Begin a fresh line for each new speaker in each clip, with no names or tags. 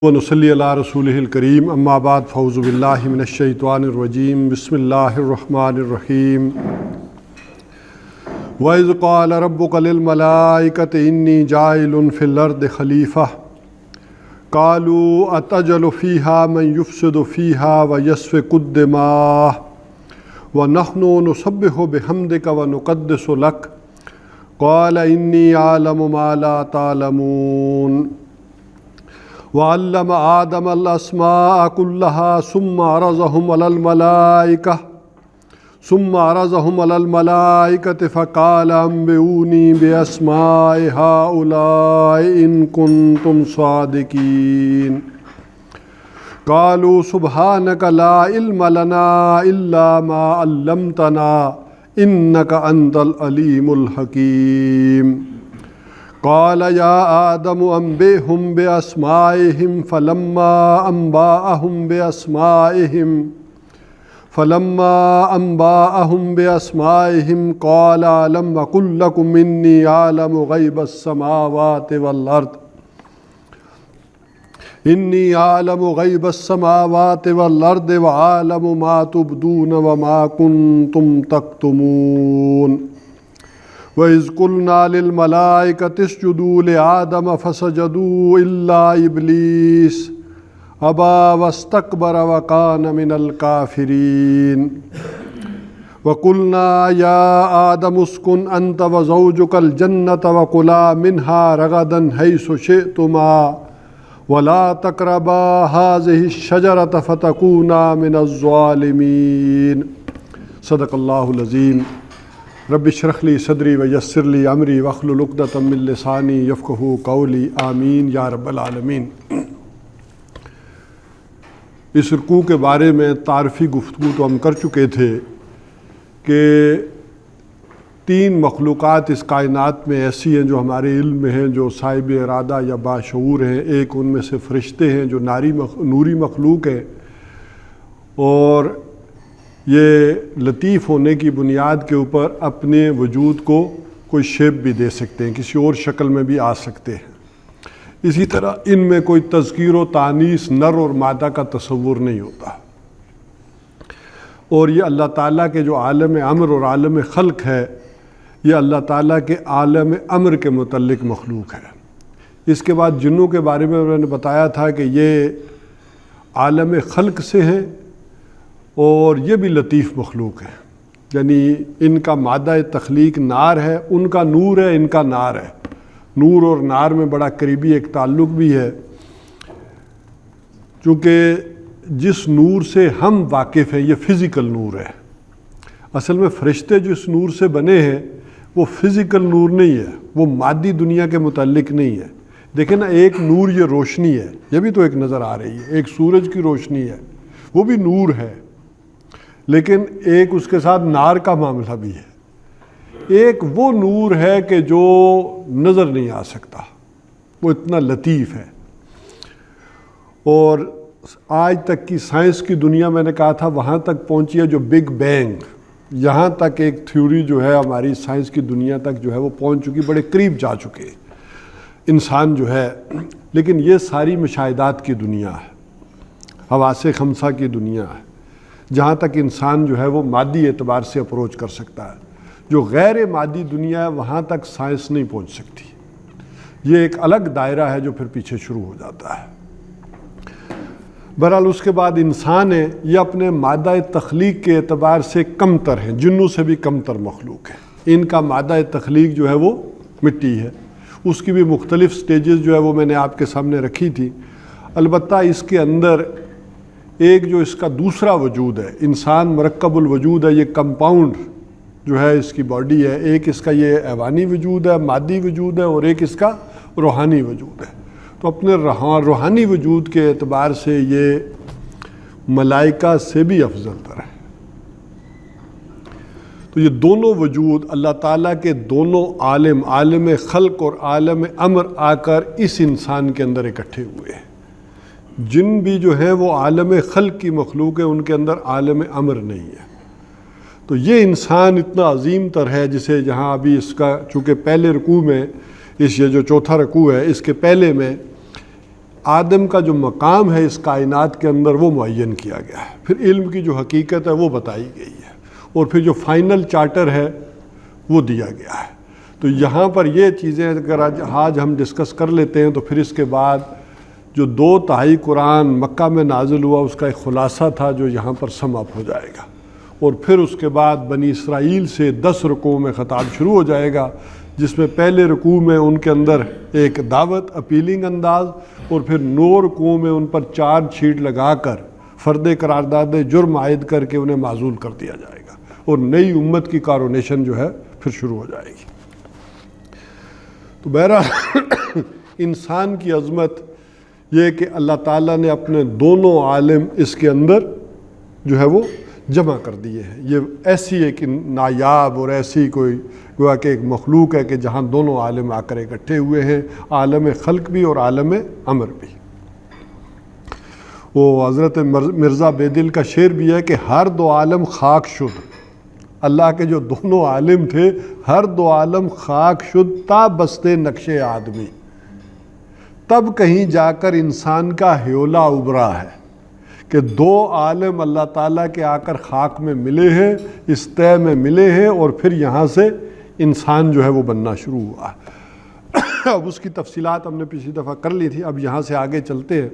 ونصلی علی رسولہ الکریم اما بعد فاعوذ باللہ من الشیطان الرجیم بسم اللہ الرحمن الرحیم وَإِذْ قَالَ رَبُّكَ لِلْمَلَائِكَةِ إِنِّي جَاعِلٌ فِي الْأَرْضِ خَلِيفَةً قَالُوا أَتَجْعَلُ فِيهَا مَن يُفْسِدُ فِيهَا وَيَسْفِكُ الدِّمَاءَ وَنَحْنُ نُسَبِّحُ بِحَمْدِكَ وَنُقَدِّسُ لَكَ قَالَ إِنِّي أَعْلَمُ مَا لَا تَعْلَمُونَ وَعَلَّمَ آدَمَ الْأَسْمَاءَ كُلَّهَا ثُمَّ عَرَضَهُمْ عَلَى الْمَلَائِكَةِ فَقَالَ أَنبِئُونِي بِأَسْمَاءِ هَؤُلَاءِ إِن كُنتُمْ صَادِقِينَ قَالُوا سُبْحَانَكَ لَا عِلْمَ لَنَا إِلَّا مَا عَلَّمْتَنَا إِنَّكَ أَنْتَ الْعَلِيمُ الْحَكِيمُ قال يا آدم أنبئهم بأسمائهم فلما أنبأهم بأسمائهم قال ألم أقل لكم إني أعلم غيب السماوات والأرض وأعلم ما تبدون وما كنتم تكتمون وَإِذْ قُلْنَا لِلْمَلَائِكَةِ اسْجُدُوا لِآدَمَ فَسَجَدُوا إِلَّا إِبْلِيسَ أَبَى وَاسْتَكْبَرَ وَكَانَ مِنَ الْكَافِرِينَ وَقُلْنَا يَا آدَمُ اسْكُنْ أَنْتَ وَزَوْجُكَ الْجَنَّةَ وَكُلَا مِنْهَا رَغَدًا حَيْثُ شِئْتُمَا وَلَا تَقْرَبَا هَٰذِهِ الشَّجَرَةَ فَتَكُونَا مِنَ الظَّالِمِينَ صدق اللہ العظیم رب اشرح لی صدری ویسر لی امری واحلل عقدۃ من لسانی یفقہوا قولی آمین یا رب العالمین۔ اس رکوع کے بارے میں تعارفی گفتگو تو ہم کر چکے تھے کہ 3 مخلوقات اس کائنات میں ایسی ہیں جو ہمارے علم میں ہیں، جو صاحب ارادہ یا باشعور ہیں۔ ایک ان میں سے فرشتے ہیں جو نوری مخلوق ہیں، اور یہ لطیف ہونے کی بنیاد کے اوپر اپنے وجود کو کوئی شیپ بھی دے سکتے ہیں، کسی اور شکل میں بھی آ سکتے ہیں۔ اسی طرح ان میں کوئی تذکیر و تانیث نر اور مادہ کا تصور نہیں ہوتا، اور یہ اللہ تعالیٰ کے جو عالم امر اور عالم خلق ہے، یہ اللہ تعالیٰ کے عالم امر کے متعلق مخلوق ہے۔ اس کے بعد جنوں کے بارے میں نے بتایا تھا کہ یہ عالم خلق سے ہیں، اور یہ بھی لطیف مخلوق ہے، یعنی ان کا مادہ تخلیق نار ہے، ان کا نور ہے، ان کا نار ہے۔ نور اور نار میں بڑا قریبی ایک تعلق بھی ہے، چونکہ جس نور سے ہم واقف ہیں یہ فزیکل نور ہے۔ اصل میں فرشتے جو اس نور سے بنے ہیں وہ فزیکل نور نہیں ہے، وہ مادی دنیا کے متعلق نہیں ہے۔ دیکھیں نا، ایک نور یہ روشنی ہے، یہ بھی تو ایک نظر آ رہی ہے، ایک سورج کی روشنی ہے، وہ بھی نور ہے، لیکن ایک اس کے ساتھ نار کا معاملہ بھی ہے۔ ایک وہ نور ہے کہ جو نظر نہیں آ سکتا، وہ اتنا لطیف ہے۔ اور آج تک کی سائنس کی دنیا، میں نے کہا تھا، وہاں تک پہنچی ہے جو بگ بینگ، یہاں تک ایک تھیوری جو ہے ہماری سائنس کی دنیا تک جو ہے وہ پہنچ چکی، بڑے قریب جا چکے انسان جو ہے۔ لیکن یہ ساری مشاہدات کی دنیا ہے، حواس خمسہ کی دنیا ہے، جہاں تک انسان جو ہے وہ مادی اعتبار سے اپروچ کر سکتا ہے۔ جو غیر مادی دنیا ہے وہاں تک سائنس نہیں پہنچ سکتی، یہ ایک الگ دائرہ ہے جو پھر پیچھے شروع ہو جاتا ہے۔ بہرحال اس کے بعد انسان ہے، یہ اپنے مادہ تخلیق کے اعتبار سے کمتر ہیں، جنوں سے بھی کمتر مخلوق ہے۔ ان کا مادہ تخلیق جو ہے وہ مٹی ہے، اس کی بھی مختلف سٹیجز جو ہے وہ میں نے آپ کے سامنے رکھی تھی۔ البتہ اس کے اندر ایک جو اس کا دوسرا وجود ہے، انسان مرکب الوجود ہے، یہ کمپاؤنڈ جو ہے اس کی باڈی ہے۔ ایک اس کا یہ حیوانی وجود ہے، مادی وجود ہے، اور ایک اس کا روحانی وجود ہے۔ تو اپنے روحانی وجود کے اعتبار سے یہ ملائکہ سے بھی افضل تر ہے۔ تو یہ دونوں وجود اللہ تعالیٰ کے دونوں عالم خلق اور عالم امر آ کر اس انسان کے اندر اکٹھے ہوئے ہیں۔ جن بھی جو ہیں وہ عالم خلق کی مخلوق ہے، ان کے اندر عالم امر نہیں ہے۔ تو یہ انسان اتنا عظیم تر ہے، جسے جہاں ابھی اس کا چونکہ پہلے رکوع میں، یہ جو چوتھا رکوع ہے، اس کے پہلے میں آدم کا جو مقام ہے اس کائنات کے اندر وہ معین کیا گیا ہے، پھر علم کی جو حقیقت ہے وہ بتائی گئی ہے، اور پھر جو فائنل چارٹر ہے وہ دیا گیا ہے۔ تو یہاں پر یہ چیزیں اگر آج ہم ڈسکس کر لیتے ہیں تو پھر اس کے بعد جو 2/3 قرآن مکہ میں نازل ہوا اس کا ایک خلاصہ تھا جو یہاں پر سم اپ ہو جائے گا، اور پھر اس کے بعد بنی اسرائیل سے 10 رکوع میں خطاب شروع ہو جائے گا، جس میں پہلے رکوع میں ان کے اندر ایک دعوت اپیلنگ انداز، اور پھر 9 رکوع میں ان پر 4 چھیٹ لگا کر فرد قرارداد جرم عائد کر کے انہیں معزول کر دیا جائے گا، اور نئی امت کی کارونیشن جو ہے پھر شروع ہو جائے گی۔ تو بہرحال انسان کی عظمت یہ کہ اللہ تعالیٰ نے اپنے دونوں عالم اس کے اندر جو ہے وہ جمع کر دیے ہیں۔ یہ ایسی ایک نایاب اور ایسی کوئی گویا کہ ایک مخلوق ہے کہ جہاں دونوں عالم آ کر اکٹھے ہوئے ہیں، عالم خلق بھی اور عالم امر بھی۔ وہ حضرت مرزا بیدل کا شعر بھی ہے کہ ہر 2 عالم خاک شد، اللہ کے جو دونوں عالم تھے ہر 2 عالم خاک شد تا بستے نقش آدمی، تب کہیں جا کر انسان کا ہیولا ابھرا ہے کہ 2 عالم اللہ تعالیٰ کے آ کر خاک میں ملے ہیں، اس طے میں ملے ہیں، اور پھر یہاں سے انسان جو ہے وہ بننا شروع ہوا۔ اب اس کی تفصیلات ہم نے پچھلی دفعہ کر لی تھی، اب یہاں سے آگے چلتے ہیں۔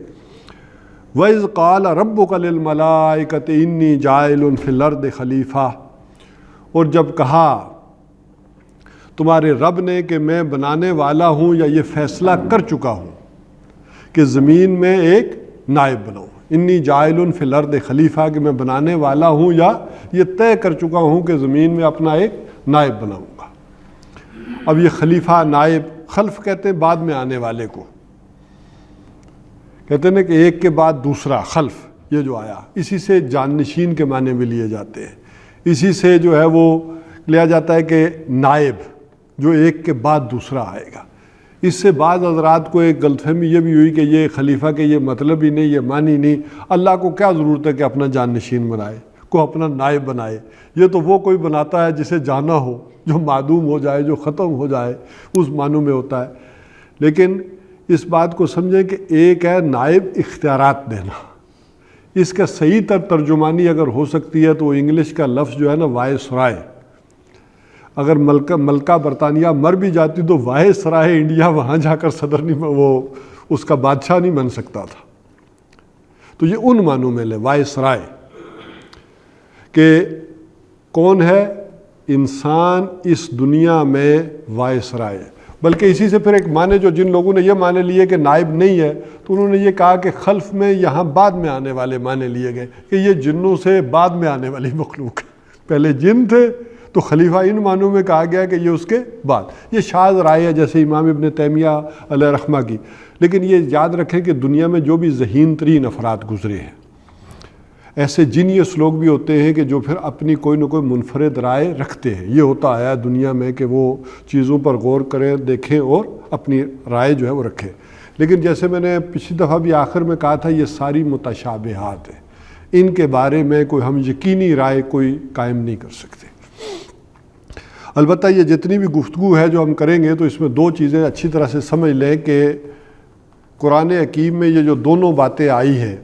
وَإِذْ قَالَ رَبُّكَ لِلْمَلَائِكَةِ إِنِّي جَاعِلٌ فِي الْأَرْضِ خلیفہ، اور جب کہا تمہارے رب نے کہ میں بنانے والا ہوں یا یہ فیصلہ کر چکا ہوں کہ زمین میں ایک نائب بناؤں، انی جاعل فی الارض خلیفہ، کہ میں بنانے والا ہوں یا یہ طے کر چکا ہوں کہ زمین میں اپنا ایک نائب بناؤں گا۔ اب یہ خلیفہ، نائب، خلف کہتے ہیں بعد میں آنے والے کو، کہتے ہیں کہ ایک کے بعد دوسرا، خلف یہ جو آیا، اسی سے جانشین کے معنی میں لیے جاتے ہیں، اسی سے جو ہے وہ لیا جاتا ہے کہ نائب جو ایک کے بعد دوسرا آئے گا۔ اس سے بعض حضرات کو ایک غلط فہمی یہ بھی ہوئی کہ یہ خلیفہ کے یہ مطلب ہی نہیں، یہ معنی نہیں، اللہ کو کیا ضرورت ہے کہ اپنا جانشین بنائے، کو اپنا نائب بنائے، یہ تو وہ کوئی بناتا ہے جسے جانا ہو، جو معدوم ہو جائے، جو ختم ہو جائے، اس معنوں میں ہوتا ہے۔ لیکن اس بات کو سمجھیں کہ ایک ہے نائب اختیارات دینا، اس کا صحیح ترجمانی اگر ہو سکتی ہے تو وہ انگلش کا لفظ جو ہے نا وائس رائے، اگر ملکہ برطانیہ مر بھی جاتی تو وائس رائے انڈیا وہاں جا کر صدر نہیں، وہ اس کا بادشاہ نہیں بن سکتا تھا، تو یہ ان معنوں میں لے وائس رائے کہ کون ہے انسان اس دنیا میں وائس رائے۔ بلکہ اسی سے پھر ایک معنی جو جن لوگوں نے یہ معنی لیے کہ نائب نہیں ہے تو انہوں نے یہ کہا کہ خلف میں یہاں بعد میں آنے والے معنی لیے گئے کہ یہ جنوں سے بعد میں آنے والی مخلوق ہے، پہلے جن تھے تو خلیفہ ان معنوں میں کہا گیا کہ یہ اس کے بعد۔ یہ شاذ رائے ہے جیسے امام ابن تیمیہ علیہ رحمہ کی، لیکن یہ یاد رکھیں کہ دنیا میں جو بھی ذہین ترین افراد گزرے ہیں، ایسے جینیس لوگ بھی ہوتے ہیں کہ جو پھر اپنی کوئی نہ کوئی منفرد رائے رکھتے ہیں۔ یہ ہوتا آیا دنیا میں کہ وہ چیزوں پر غور کریں، دیکھیں اور اپنی رائے جو ہے وہ رکھیں۔ لیکن جیسے میں نے پچھلی دفعہ بھی آخر میں کہا تھا، یہ ساری متشابہات ہیں، ان کے بارے میں کوئی ہم یقینی رائے کوئی قائم نہیں کر سکتے۔ البتہ یہ جتنی بھی گفتگو ہے جو ہم کریں گے تو اس میں 2 چیزیں اچھی طرح سے سمجھ لیں کہ قرآن حکیم میں یہ جو دونوں باتیں آئی ہیں،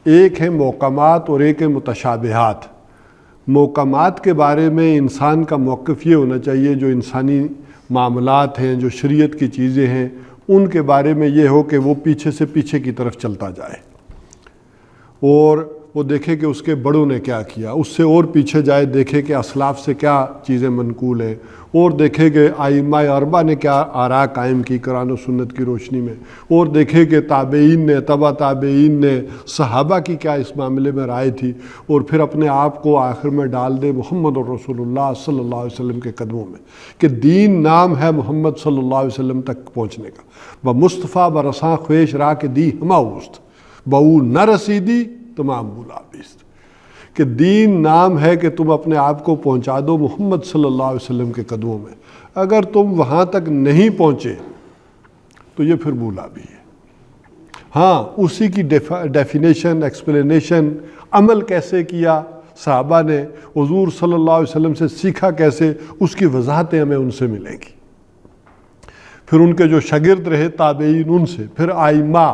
ایک ہے محکمات اور ایک ہے متشابہات۔ محکمات کے بارے میں انسان کا موقف یہ ہونا چاہیے، جو انسانی معاملات ہیں، جو شریعت کی چیزیں ہیں، ان کے بارے میں یہ ہو کہ وہ پیچھے سے پیچھے کی طرف چلتا جائے اور وہ دیکھے کہ اس کے بڑوں نے کیا کیا، اس سے اور پیچھے جائے، دیکھے کہ اسلاف سے کیا چیزیں منقول ہیں، اور دیکھے کہ ائمہ اربعہ نے کیا آراء قائم کی قرآن و سنت کی روشنی میں، اور دیکھے کہ تابعین نے، تبع تابعین نے، صحابہ کی کیا اس معاملے میں رائے تھی، اور پھر اپنے آپ کو آخر میں ڈال دے محمد رسول اللہ صلی اللہ علیہ وسلم کے قدموں میں کہ دین نام ہے محمد صلی اللہ علیہ وسلم تک پہنچنے کا۔ بمصطفیٰ برساں خویش را کے دی ہما اوست، بہو نہ رسیدی تمام بولا بیست، کہ دین نام ہے کہ تم اپنے آپ کو پہنچا دو محمد صلی اللہ علیہ وسلم کے قدموں میں، اگر تم وہاں تک نہیں پہنچے تو یہ پھر بولا بھی ہے۔ ہاں، اسی کی ڈیفینیشن، ایکسپلینیشن، عمل کیسے کیا صحابہ نے، حضور صلی اللہ علیہ وسلم سے سیکھا کیسے، اس کی وضاحتیں ہمیں ان سے ملیں گی۔ پھر ان کے جو شاگرد رہے تابعین، ان سے، پھر ائمہ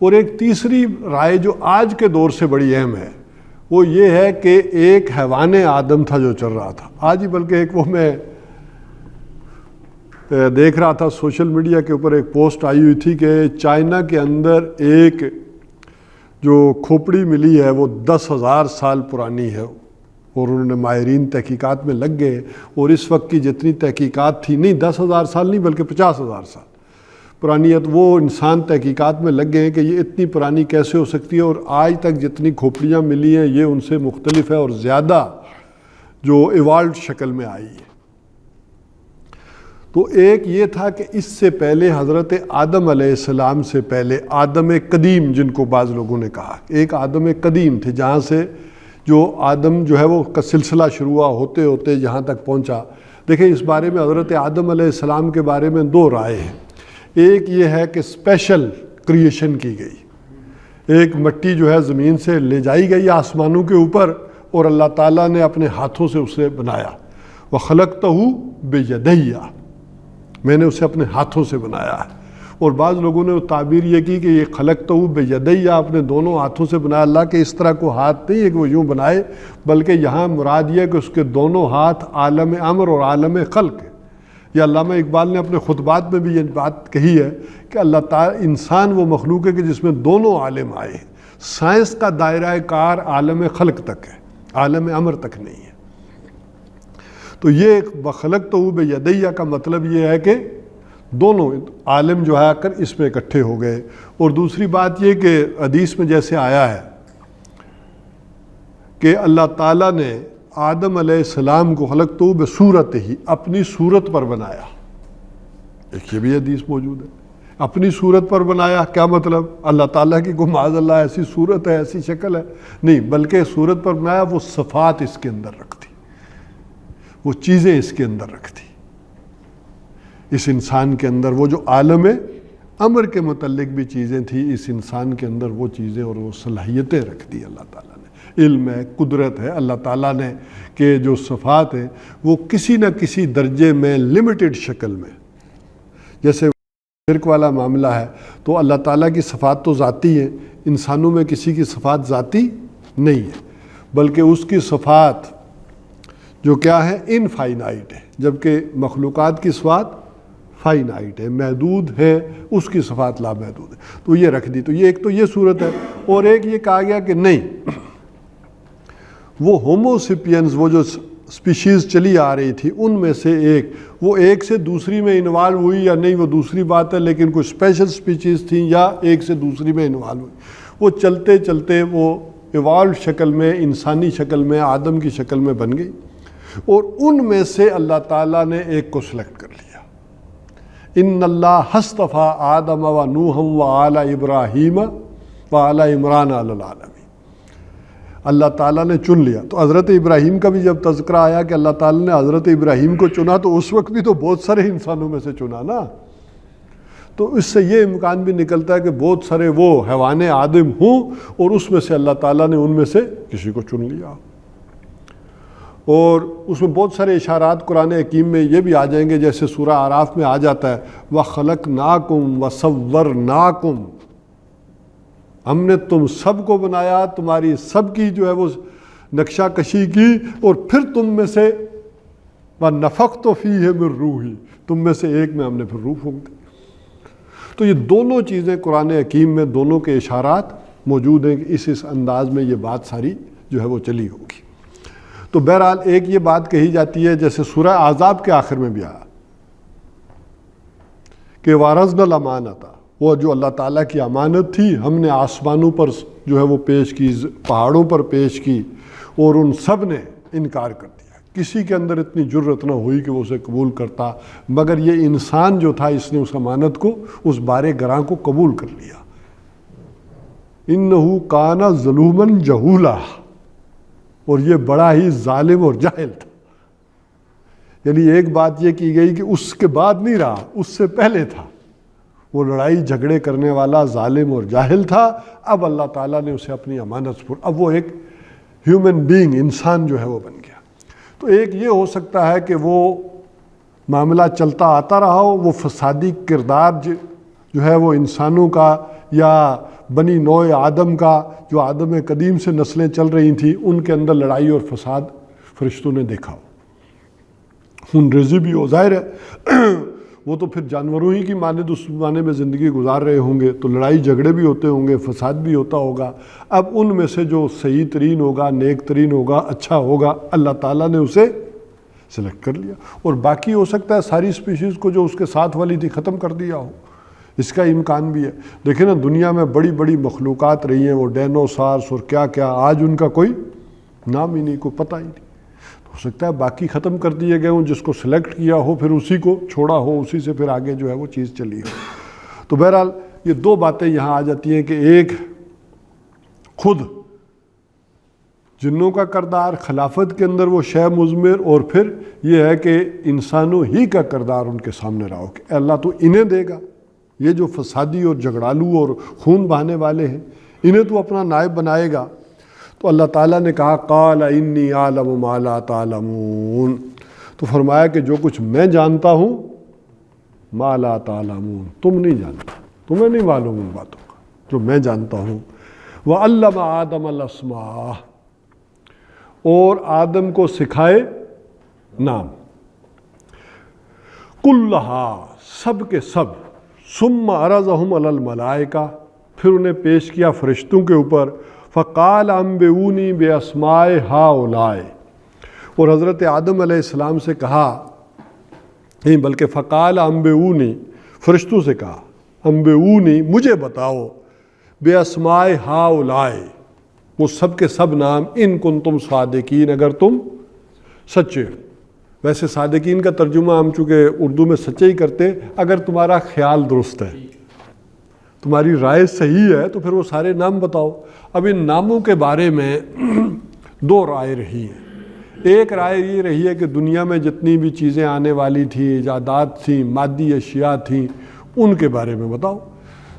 اور ایک تیسری رائے جو آج کے دور سے بڑی اہم ہے وہ یہ ہے کہ ایک حیوان آدم تھا جو چل رہا تھا آج ہی، بلکہ ایک وہ میں دیکھ رہا تھا سوشل میڈیا کے اوپر ایک پوسٹ آئی ہوئی تھی کہ چائنا کے اندر ایک جو کھوپڑی ملی ہے وہ 10,000 سال پرانی ہے، اور انہوں نے ماہرین تحقیقات میں لگ گئے، اور اس وقت کی جتنی تحقیقات تھی، نہیں 10,000 سال نہیں بلکہ 50,000 سال پرانی ہے، تو وہ انسان تحقیقات میں لگ گئے ہیں کہ یہ اتنی پرانی کیسے ہو سکتی ہے، اور آج تک جتنی کھوپڑیاں ملی ہیں یہ ان سے مختلف ہے اور زیادہ جو ایوالوڈ شکل میں آئی ہے۔ تو ایک یہ تھا کہ اس سے پہلے حضرت آدم علیہ السلام سے پہلے آدم قدیم، جن کو بعض لوگوں نے کہا ایک آدم قدیم تھے، جہاں سے جو آدم جو ہے وہ کا سلسلہ شروع ہوا ہوتے ہوتے یہاں تک پہنچا۔ دیکھیں اس بارے میں حضرت آدم علیہ السلام کے بارے میں دو رائے ہیں، ایک یہ ہے کہ اسپیشل کریشن کی گئی، ایک مٹی جو ہے زمین سے لے جائی گئی آسمانوں کے اوپر اور اللہ تعالیٰ نے اپنے ہاتھوں سے اسے بنایا، وَخَلَقْتَهُ بِيَدَيَّ، میں نے اسے اپنے ہاتھوں سے بنایا ہے۔ اور بعض لوگوں نے وہ تعبیر یہ کی کہ یہ خلقتہ بیدیہ، اپنے دونوں ہاتھوں سے بنایا، اللہ کے اس طرح کو ہاتھ نہیں ہے کہ وہ یوں بنائے، بلکہ یہاں مراد یہ ہے کہ اس کے دونوں ہاتھ عالم امر اور عالم خلق ہے۔ یہ علامہ اقبال نے اپنے خطبات میں بھی یہ بات کہی ہے کہ اللہ تعالیٰ انسان وہ مخلوق ہے کہ جس میں دونوں عالم آئے ہیں، سائنس کا دائرہ کار عالم خلق تک ہے، عالم امر تک نہیں ہے۔ تو یہ بخلقتہ بیدیہ کا مطلب یہ ہے کہ دونوں عالم جو ہے آ کر اس میں اکٹھے ہو گئے۔ اور دوسری بات یہ کہ حدیث میں جیسے آیا ہے کہ اللہ تعالیٰ نے آدم علیہ السلام کو خلقتہ بصورتہ، اپنی صورت پر بنایا، ایک یہ بھی حدیث موجود ہے، اپنی صورت پر بنایا، کیا مطلب؟ اللہ تعالیٰ کی کوئی معاذ اللہ ایسی صورت ہے، ایسی شکل ہے نہیں، بلکہ صورت پر بنایا، وہ صفات اس کے اندر رکھتی، وہ چیزیں اس کے اندر رکھتی، اس انسان کے اندر وہ جو عالم امر کے متعلق بھی چیزیں تھیں، اس انسان کے اندر وہ چیزیں اور وہ صلاحیتیں رکھ دی اللہ تعالیٰ نے۔ علم ہے، قدرت ہے اللہ تعالیٰ نے، کہ جو صفات ہیں وہ کسی نہ کسی درجے میں لمیٹڈ شکل میں، جیسے شرک والا معاملہ ہے تو اللہ تعالیٰ کی صفات تو ذاتی ہیں، انسانوں میں کسی کی صفات ذاتی نہیں ہے، بلکہ اس کی صفات جو کیا ہے انفائنائٹ ہے، جبکہ مخلوقات کی صفات فائنائٹ ہے، محدود ہے، اس کی صفات لامحدود ہے، تو یہ رکھ دی۔ تو یہ ایک تو یہ صورت ہے، اور ایک یہ کہا گیا کہ نہیں، وہ ہومو سیپینز، وہ جو سپیشیز چلی آ رہی تھی ان میں سے ایک، وہ ایک سے دوسری میں انوالو ہوئی یا نہیں وہ دوسری بات ہے، لیکن کچھ اسپیشل سپیشیز تھیں یا ایک سے دوسری میں انوالو ہوئی، وہ چلتے چلتے وہ ایوالو شکل میں، انسانی شکل میں، آدم کی شکل میں بن گئی، اور ان میں سے اللہ تعالیٰ نے ایک کو سلیکٹ کر لیا۔ ان اللہ اصطفیٰ آدم و نوح و آل ابراہیم و آل عمران علی العالمین، اللہ تعالیٰ نے چن لیا۔ تو حضرت ابراہیم کا بھی جب تذکرہ آیا کہ اللہ تعالیٰ نے حضرت ابراہیم کو چنا، تو اس وقت بھی تو بہت سارے انسانوں میں سے چنا نا، تو اس سے یہ امکان بھی نکلتا ہے کہ بہت سارے وہ حیوان آدم ہوں اور اس میں سے اللہ تعالیٰ نے ان میں سے کسی کو چن لیا۔ اور اس میں بہت سارے اشارات قرآن حکیم میں یہ بھی آ جائیں گے، جیسے سورہ اعراف میں آ جاتا ہے وَخَلَقْنَاكُمْ وَصَوَّرْنَاكُمْ، ہم نے تم سب کو بنایا، تمہاری سب کی جو ہے وہ نقشہ کشی کی، اور پھر تم میں سے وَنَفَخْتُ فِيهِ مِن رُوحِي، تم میں سے ایک میں ہم نے پھر روح پھونک دی۔ تو یہ دونوں چیزیں قرآن حکیم میں دونوں کے اشارات موجود ہیں کہ اس انداز میں یہ بات ساری جو ہے وہ چلی ہوگی۔ تو بہرحال ایک یہ بات کہی جاتی ہے، جیسے سورہ احزاب کے آخر میں بھی آیا کہ وَعَرَضْنَا الْأَمَانَةَ، وہ جو اللہ تعالیٰ کی امانت تھی ہم نے آسمانوں پر جو ہے وہ پیش کی، پہاڑوں پر پیش کی، اور ان سب نے انکار کر دیا، کسی کے اندر اتنی جرأت نہ ہوئی کہ وہ اسے قبول کرتا، مگر یہ انسان جو تھا اس نے اس امانت کو، اس بارے گراں کو قبول کر لیا۔ اِنَّهُ كَانَ ظَلُومًا جَهُولًا، اور یہ بڑا ہی ظالم اور جاہل تھا۔ یعنی ایک بات یہ کی گئی کہ اس کے بعد نہیں رہا، اس سے پہلے تھا، وہ لڑائی جھگڑے کرنے والا ظالم اور جاہل تھا، اب اللہ تعالیٰ نے اسے اپنی امانت پر، اب وہ ایک ہیومن بینگ، انسان جو ہے وہ بن گیا۔ تو ایک یہ ہو سکتا ہے کہ وہ معاملہ چلتا آتا رہا ہو، وہ فسادی کردار جو ہے وہ انسانوں کا یا بنی نوع آدم کا، جو آدم قدیم سے نسلیں چل رہی تھیں، ان کے اندر لڑائی اور فساد فرشتوں نے دیکھا ہو، خون ریزی بھی ہو، ظاہر ہے وہ تو پھر جانوروں ہی کی مانند اس زمانے میں زندگی گزار رہے ہوں گے، تو لڑائی جھگڑے بھی ہوتے ہوں گے، فساد بھی ہوتا ہوگا۔ اب ان میں سے جو صحیح ترین ہوگا، نیک ترین ہوگا، اچھا ہوگا، اللہ تعالیٰ نے اسے سلیکٹ کر لیا، اور باقی ہو سکتا ہے ساری اسپیشیز کو جو اس کے ساتھ والی تھی ختم کر دیا ہو، اس کا امکان بھی ہے۔ دیکھیں نا، دنیا میں بڑی بڑی مخلوقات رہی ہیں، وہ ڈینوسارس اور کیا کیا، آج ان کا کوئی نام ہی نہیں، کوئی پتہ ہی نہیں۔ ہو سکتا ہے باقی ختم کر دیے گئے ہوں، جس کو سلیکٹ کیا ہو پھر اسی کو چھوڑا ہو، اسی سے پھر آگے جو ہے وہ چیز چلی ہو۔ تو بہرحال یہ دو باتیں یہاں آ جاتی ہیں کہ ایک خود جنوں کا کردار، خلافت کے اندر وہ شے مضمر، اور پھر یہ ہے کہ انسانوں ہی کا کردار ان کے سامنے رہا ہو کہ اللہ تو انہیں دے گا، یہ جو فسادی اور جھگڑالو اور خون بہانے والے ہیں انہیں تو اپنا نائب بنائے گا۔ تو اللہ تعالیٰ نے کہا قال انی اعلم ما لا تعلمون، تو فرمایا کہ جو کچھ میں جانتا ہوں ما لا تعلمون، تم نہیں جانتے، تمہیں نہیں معلوم ان باتوں کا جو میں جانتا ہوں۔ وعلم آدم الاسماء، اور آدم کو سکھائے نام، کلھا، سب کے سب، ثم عرضہم علی الملائکہ، پھر انہیں پیش کیا فرشتوں کے اوپر، فقال انبئونی باسماء ہؤلاء، اور حضرت آدم علیہ السلام سے کہا، نہیں بلکہ فقال انبئونی، فرشتوں سے کہا، انبئونی، مجھے بتاؤ، باسماء ہؤلاء، وہ سب کے سب نام، ان کنتم صادقین، اگر تم سچے ہو۔ ویسے صادقین کا ترجمہ ہم چونکہ اردو میں سچے ہی کرتے، اگر تمہارا خیال درست ہے، تمہاری رائے صحیح ہے تو پھر وہ سارے نام بتاؤ۔ اب ان ناموں کے بارے میں دو رائے رہی ہیں۔ ایک رائے یہ رہی ہے کہ دنیا میں جتنی بھی چیزیں آنے والی تھیں، ایجادات تھیں، مادی اشیاء تھیں، ان کے بارے میں بتاؤ۔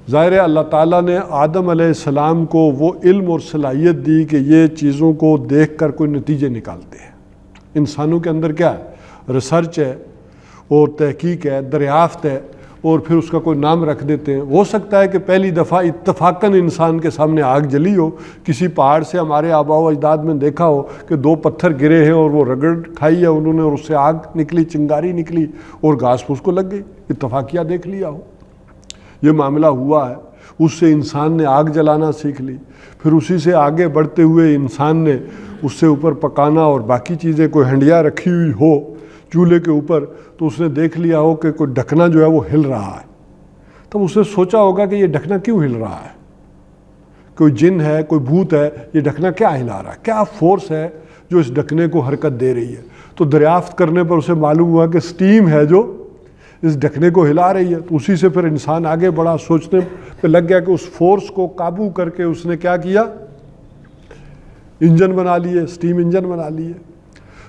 ظاہر ہے اللہ تعالیٰ نے آدم علیہ السلام کو وہ علم اور صلاحیت دی کہ یہ چیزوں کو دیکھ کر کوئی نتیجے نکالتے ہیں۔ انسانوں کے اندر کیا ہے؟ ریسرچ ہے اور تحقیق ہے، دریافت ہے، اور پھر اس کا کوئی نام رکھ دیتے ہیں۔ ہو سکتا ہے کہ پہلی دفعہ اتفاقاً انسان کے سامنے آگ جلی ہو، کسی پہاڑ سے ہمارے آباء و اجداد میں دیکھا ہو کہ دو پتھر گرے ہیں اور وہ رگڑ کھائی ہے انہوں نے، اور اس سے آگ نکلی، چنگاری نکلی اور گھاس پھوس کو لگ گئی، اتفاقیہ دیکھ لیا ہو۔ یہ معاملہ ہوا ہے، اس سے انسان نے آگ جلانا سیکھ لی، پھر اسی سے آگے بڑھتے ہوئے انسان نے اس سے اوپر پکانا اور باقی چیزیں، کوئی ہنڈیا رکھی ہوئی ہو چولہے کے اوپر تو اس نے دیکھ لیا ہو کہ کوئی ڈھکنا جو ہے وہ ہل رہا ہے، تب اس نے سوچا ہوگا کہ یہ ڈھکنا کیوں ہل رہا ہے، کوئی جن ہے، کوئی بھوت ہے، یہ ڈھکنا کیا ہلا رہا ہے، کیا فورس ہے جو اس ڈھکنے کو حرکت دے رہی ہے۔ تو دریافت کرنے پر اسے معلوم ہوا کہ سٹیم ہے جو اس ڈھکنے کو ہلا رہی ہے۔ تو اسی سے پھر انسان آگے بڑھا، سوچنے پہ لگ گیا کہ اس فورس کو قابو کر کے اس نے کیا کیا، انجن بنا لیے، سٹیم انجن بنا لیے۔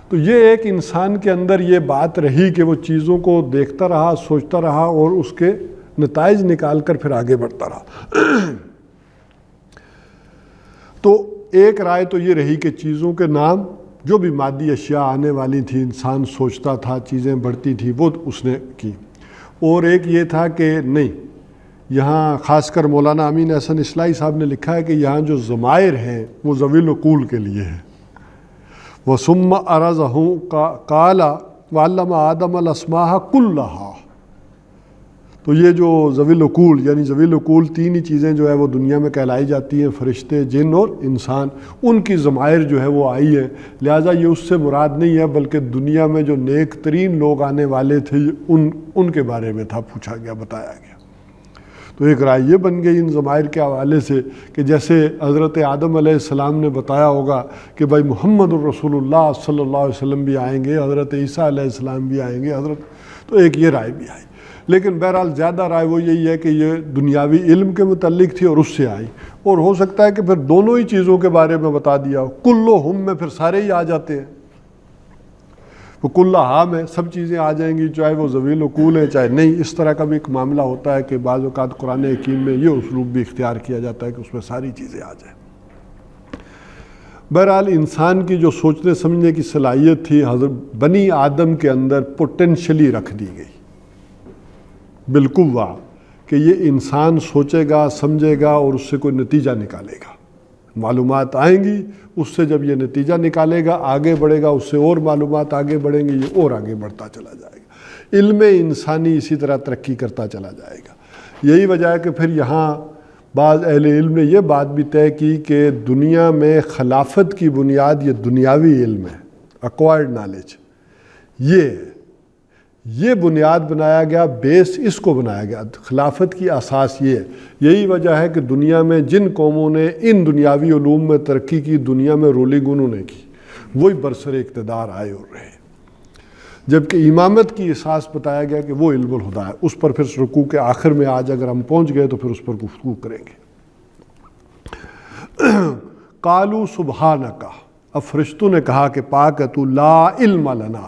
تو یہ ایک انسان کے اندر یہ بات رہی کہ وہ چیزوں کو دیکھتا رہا، سوچتا رہا اور اس کے نتائج نکال کر پھر آگے بڑھتا رہا۔ تو ایک رائے تو یہ رہی کہ چیزوں کے نام، جو بھی مادی اشیاء آنے والی تھی، انسان سوچتا تھا، چیزیں بڑھتی تھی، وہ اس نے کی۔ اور ایک یہ تھا کہ نہیں، یہاں خاص کر مولانا امین احسن اصلاحی صاحب نے لکھا ہے کہ یہاں جو ضمائر ہیں وہ ذوی العقول کے لیے ہیں۔ وَثُمَّ عَرَضَهُ قَالَ وَعَلَّمَ آدَمَ الْأَسْمَاءَ كُلَّهَا۔ تو یہ جو ذوی العقول، یعنی ذوی العقول تین ہی چیزیں جو ہے وہ دنیا میں کہلائی جاتی ہیں، فرشتے، جن اور انسان، ان کی ضمائر جو ہے وہ آئی ہے۔ لہٰذا یہ اس سے مراد نہیں ہے، بلکہ دنیا میں جو نیک ترین لوگ آنے والے تھے ان کے بارے میں تھا، پوچھا گیا، بتایا گیا۔ تو ایک رائے یہ بن گئی ان ضمائر کے حوالے سے کہ جیسے حضرت آدم علیہ السلام نے بتایا ہوگا کہ بھائی محمد الرسول اللہ صلی اللہ علیہ وسلم بھی آئیں گے، حضرت عیسیٰ علیہ السلام بھی آئیں گے، تو ایک یہ رائے بھی آئی۔ لیکن بہرحال زیادہ رائے وہ یہی ہے کہ یہ دنیاوی علم کے متعلق تھی اور اس سے آئی، اور ہو سکتا ہے کہ پھر دونوں ہی چیزوں کے بارے میں بتا دیا ہو، کلھم میں پھر سارے ہی آ جاتے ہیں، وہ کلھا میں سب چیزیں آ جائیں گی، چاہے وہ ذوی العقول ہیں چاہے نہیں۔ اس طرح کا بھی ایک معاملہ ہوتا ہے کہ بعض اوقات قرآن حکیم میں یہ اسلوب بھی اختیار کیا جاتا ہے کہ اس میں ساری چیزیں آ جائیں۔ بہرحال انسان کی جو سوچنے سمجھنے کی صلاحیت تھی حضرت بنی آدم کے اندر پوٹینشلی رکھ دی گئی بالقوہ، کہ یہ انسان سوچے گا، سمجھے گا اور اس سے کوئی نتیجہ نکالے گا. معلومات آئیں گی، اس سے جب یہ نتیجہ نکالے گا، آگے بڑھے گا، اس سے اور معلومات آگے بڑھیں گی، یہ اور آگے بڑھتا چلا جائے گا. علم انسانی اسی طرح ترقی کرتا چلا جائے گا. یہی وجہ ہے کہ پھر یہاں بعض اہل علم نے یہ بات بھی طے کی کہ دنیا میں خلافت کی بنیاد یہ دنیاوی علم ہے، ایکوائرڈ نالج. یہ بنیاد بنایا گیا، بیس اس کو بنایا گیا. خلافت کی اساس یہ ہے. یہی وجہ ہے کہ دنیا میں جن قوموں نے ان دنیاوی علوم میں ترقی کی، دنیا میں رولنگ انہوں نے کی، وہی برسر اقتدار آئے اور رہے. جبکہ امامت کی اساس بتایا گیا کہ وہ علم الہدیٰ ہے. اس پر پھر رکوع کے آخر میں آج اگر ہم پہنچ گئے تو پھر اس پر گفتگو کریں گے. قالوا سبحانک، اب فرشتوں نے کہا کہ پاک ہے تو، لا علم لنا،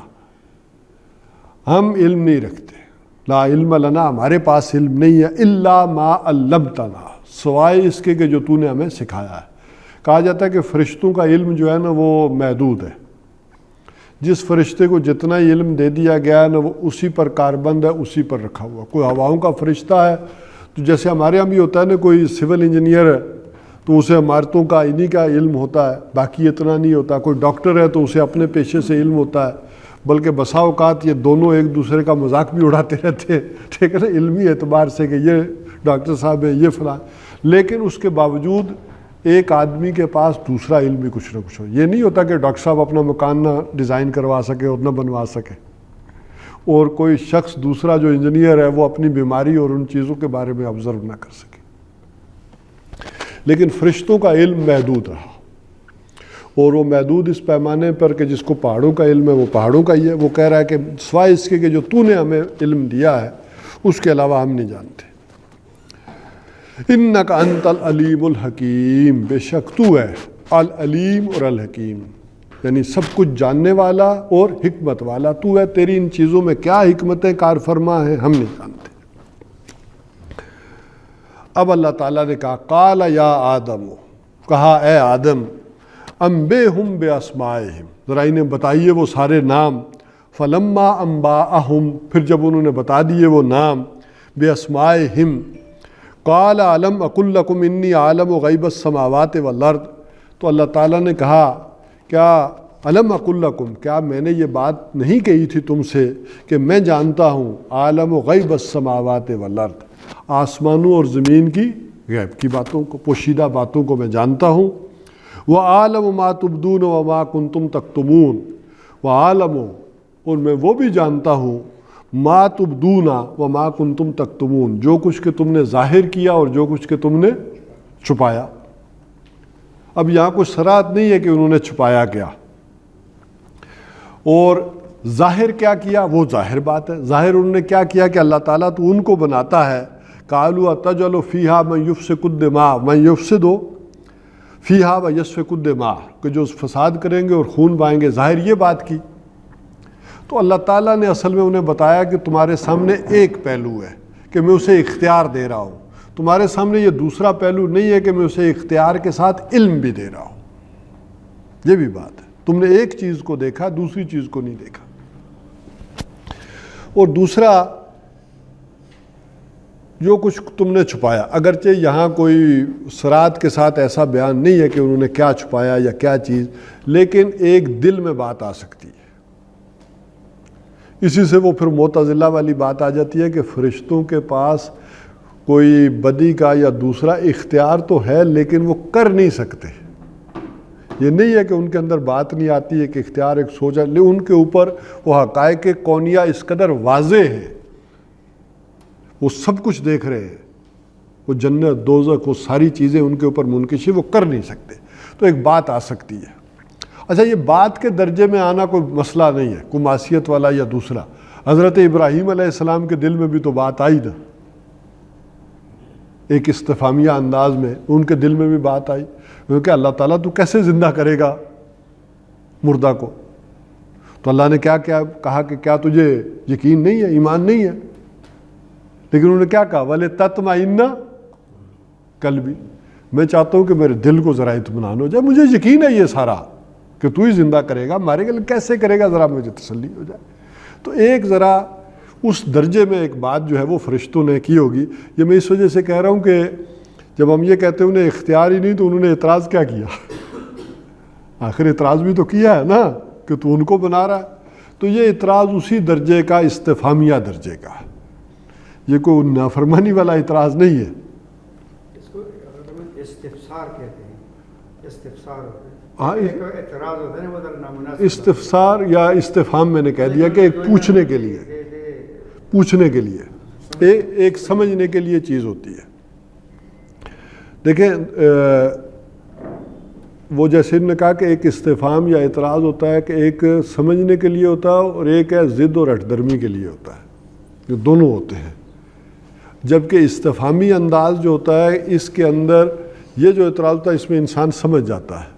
ہم علم نہیں رکھتے. لا علم لنا، ہمارے پاس علم نہیں ہے، الا ما علمتنا، سوائے اس کے کہ جو تو نے ہمیں سکھایا ہے. کہا جاتا ہے کہ فرشتوں کا علم جو ہے نا وہ محدود ہے. جس فرشتے کو جتنا علم دے دیا گیا ہے نا وہ اسی پر کاربند ہے، اسی پر رکھا ہوا. کوئی ہواؤں کا فرشتہ ہے تو جیسے ہمارے یہاں بھی ہوتا ہے نا، کوئی سول انجینئر ہے تو اسے عمارتوں کا انہی کا علم ہوتا ہے، باقی اتنا نہیں ہوتا. کوئی ڈاکٹر ہے تو اسے اپنے پیشے سے علم ہوتا ہے، بلکہ بسا اوقات یہ دونوں ایک دوسرے کا مذاق بھی اڑاتے رہتے ہیں، ٹھیک ہے نا، علمی اعتبار سے کہ یہ ڈاکٹر صاحب ہے، یہ فلاں. لیکن اس کے باوجود ایک آدمی کے پاس دوسرا علم بھی کچھ نہ کچھ ہو. یہ نہیں ہوتا کہ ڈاکٹر صاحب اپنا مکان نہ ڈیزائن کروا سکے اور نہ بنوا سکے، اور کوئی شخص دوسرا جو انجینئر ہے وہ اپنی بیماری اور ان چیزوں کے بارے میں آبزرو نہ کر سکے. لیکن فرشتوں کا علم محدود رہا، اور وہ محدود اس پیمانے پر کہ جس کو پہاڑوں کا علم ہے وہ پہاڑوں کا ہی ہے. وہ کہہ رہا ہے کہ سوائے اس کے کہ جو تو نے ہمیں علم دیا ہے اس کے علاوہ ہم نہیں جانتے. انک انت العلیم الحکیم، بے شک تو ہے العلیم اور الحکیم، یعنی سب کچھ جاننے والا اور حکمت والا. تو ہے، تیری ان چیزوں میں کیا حکمتیں کار فرما ہیں ہم نہیں جانتے. اب اللہ تعالیٰ نے کہا قال یا آدم، کہا اے آدم، انبئہم باسمائہم، ذرا انہیں بتائیے وہ سارے نام. فلما انباءہم، پھر جب انہوں نے بتا دیے وہ نام، باسمائہم، قال علم اقل لکم انی عالم غیب السماوات والارض، تو اللہ تعالیٰ نے کہا کیا علم اقل لکم، کیا میں نے یہ بات نہیں کہی تھی تم سے کہ میں جانتا ہوں عالم غیب السماوات والارض، آسمانوں اور زمین کی غیب کی باتوں کو، پوشیدہ باتوں کو میں جانتا ہوں. وَعَالَمُ مَا تُبْدُونَ وَمَا كُنْتُمْ تَكْتُمُونَ، وَعَالَمُ، اور میں وہ بھی جانتا ہوں، ما تبدون وما کنتم تکتمون، جو کچھ کہ تم نے ظاہر کیا اور جو کچھ کہ تم نے چھپایا. اب یہاں کوئی صراحت نہیں ہے کہ انہوں نے چھپایا کیا اور ظاہر کیا کیا، وہ ظاہر بات ہے. ظاہر انہوں نے کیا کیا کہ اللہ تعالیٰ تو ان کو بناتا ہے. قالوا اتجعل فیہا من یفسد الدماء من یفسد فیہا ویسفک الدماء، کہ جو فساد کریں گے اور خون بہائیں گے. ظاہر یہ بات کی. تو اللہ تعالیٰ نے اصل میں انہیں بتایا کہ تمہارے سامنے ایک پہلو ہے کہ میں اسے اختیار دے رہا ہوں، تمہارے سامنے یہ دوسرا پہلو نہیں ہے کہ میں اسے اختیار کے ساتھ علم بھی دے رہا ہوں. یہ بھی بات ہے، تم نے ایک چیز کو دیکھا، دوسری چیز کو نہیں دیکھا. اور دوسرا، جو کچھ تم نے چھپایا، اگرچہ یہاں کوئی صراحت کے ساتھ ایسا بیان نہیں ہے کہ انہوں نے کیا چھپایا یا کیا چیز، لیکن ایک دل میں بات آ سکتی ہے. اسی سے وہ پھر معتزلہ والی بات آ جاتی ہے کہ فرشتوں کے پاس کوئی بدی کا یا دوسرا اختیار تو ہے لیکن وہ کر نہیں سکتے. یہ نہیں ہے کہ ان کے اندر بات نہیں آتی ہے کہ اختیار ایک سوچا، لیکن ان کے اوپر وہ حقائق کونیہ اس قدر واضح ہے، وہ سب کچھ دیکھ رہے ہیں، وہ جنت دوزخ وہ ساری چیزیں ان کے اوپر منکشف، وہ کر نہیں سکتے. تو ایک بات آ سکتی ہے. اچھا، یہ بات کے درجے میں آنا کوئی مسئلہ نہیں ہے، کوئی معصیت والا یا دوسرا. حضرت ابراہیم علیہ السلام کے دل میں بھی تو بات آئی نا، ایک استفہامیہ انداز میں ان کے دل میں بھی بات آئی، کیونکہ اللہ تعالیٰ تو کیسے زندہ کرے گا مردہ کو؟ تو اللہ نے کیا کہا کہ کیا تجھے یقین نہیں ہے، ایمان نہیں ہے؟ لیکن انہوں نے کیا کہا، وَلِتَطْمَئِنَّ قَلْبِي، میں چاہتا ہوں کہ میرے دل کو ذرا اطمینان ہو جائے، مجھے یقین ہے یہ سارا کہ تو ہی زندہ کرے گا، مارے گا، کیسے کرے گا ذرا مجھے تسلی ہو جائے. تو ایک ذرا اس درجے میں ایک بات جو ہے وہ فرشتوں نے کی ہوگی. یہ میں اس وجہ سے کہہ رہا ہوں کہ جب ہم یہ کہتے ہیں انہیں اختیار ہی نہیں تو انہوں نے اعتراض کیا کیا؟ آخر اعتراض بھی تو کیا ہے نا کہ تو ان کو بنا رہا ہے. تو یہ اعتراض اسی درجے کا استفہامیہ درجے کا ہے, یہ کوئی نافرمانی والا اعتراض نہیں ہے.
اس کو استفسار کہتے ہیں, استفسار ہوتا ہے.
ہاں
اعتراض ہوتا ہے نا, وہ نامناسب
استفسار یا استفہام میں نے کہہ دیا کہ ایک پوچھنے کے لیے, پوچھنے کے لیے, ایک سمجھنے کے لیے چیز ہوتی ہے. دیکھیں وہ جیسے انہوں نے کہا کہ ایک استفہام یا اعتراض ہوتا ہے کہ ایک سمجھنے کے لیے ہوتا ہے اور ایک ہے ضد اور ہٹ درمی کے لیے ہوتا ہے, یہ دونوں ہوتے ہیں. جبکہ استفہامی انداز جو ہوتا ہے اس کے اندر یہ جو اعتراض ہوتا ہے اس میں انسان سمجھ جاتا ہے,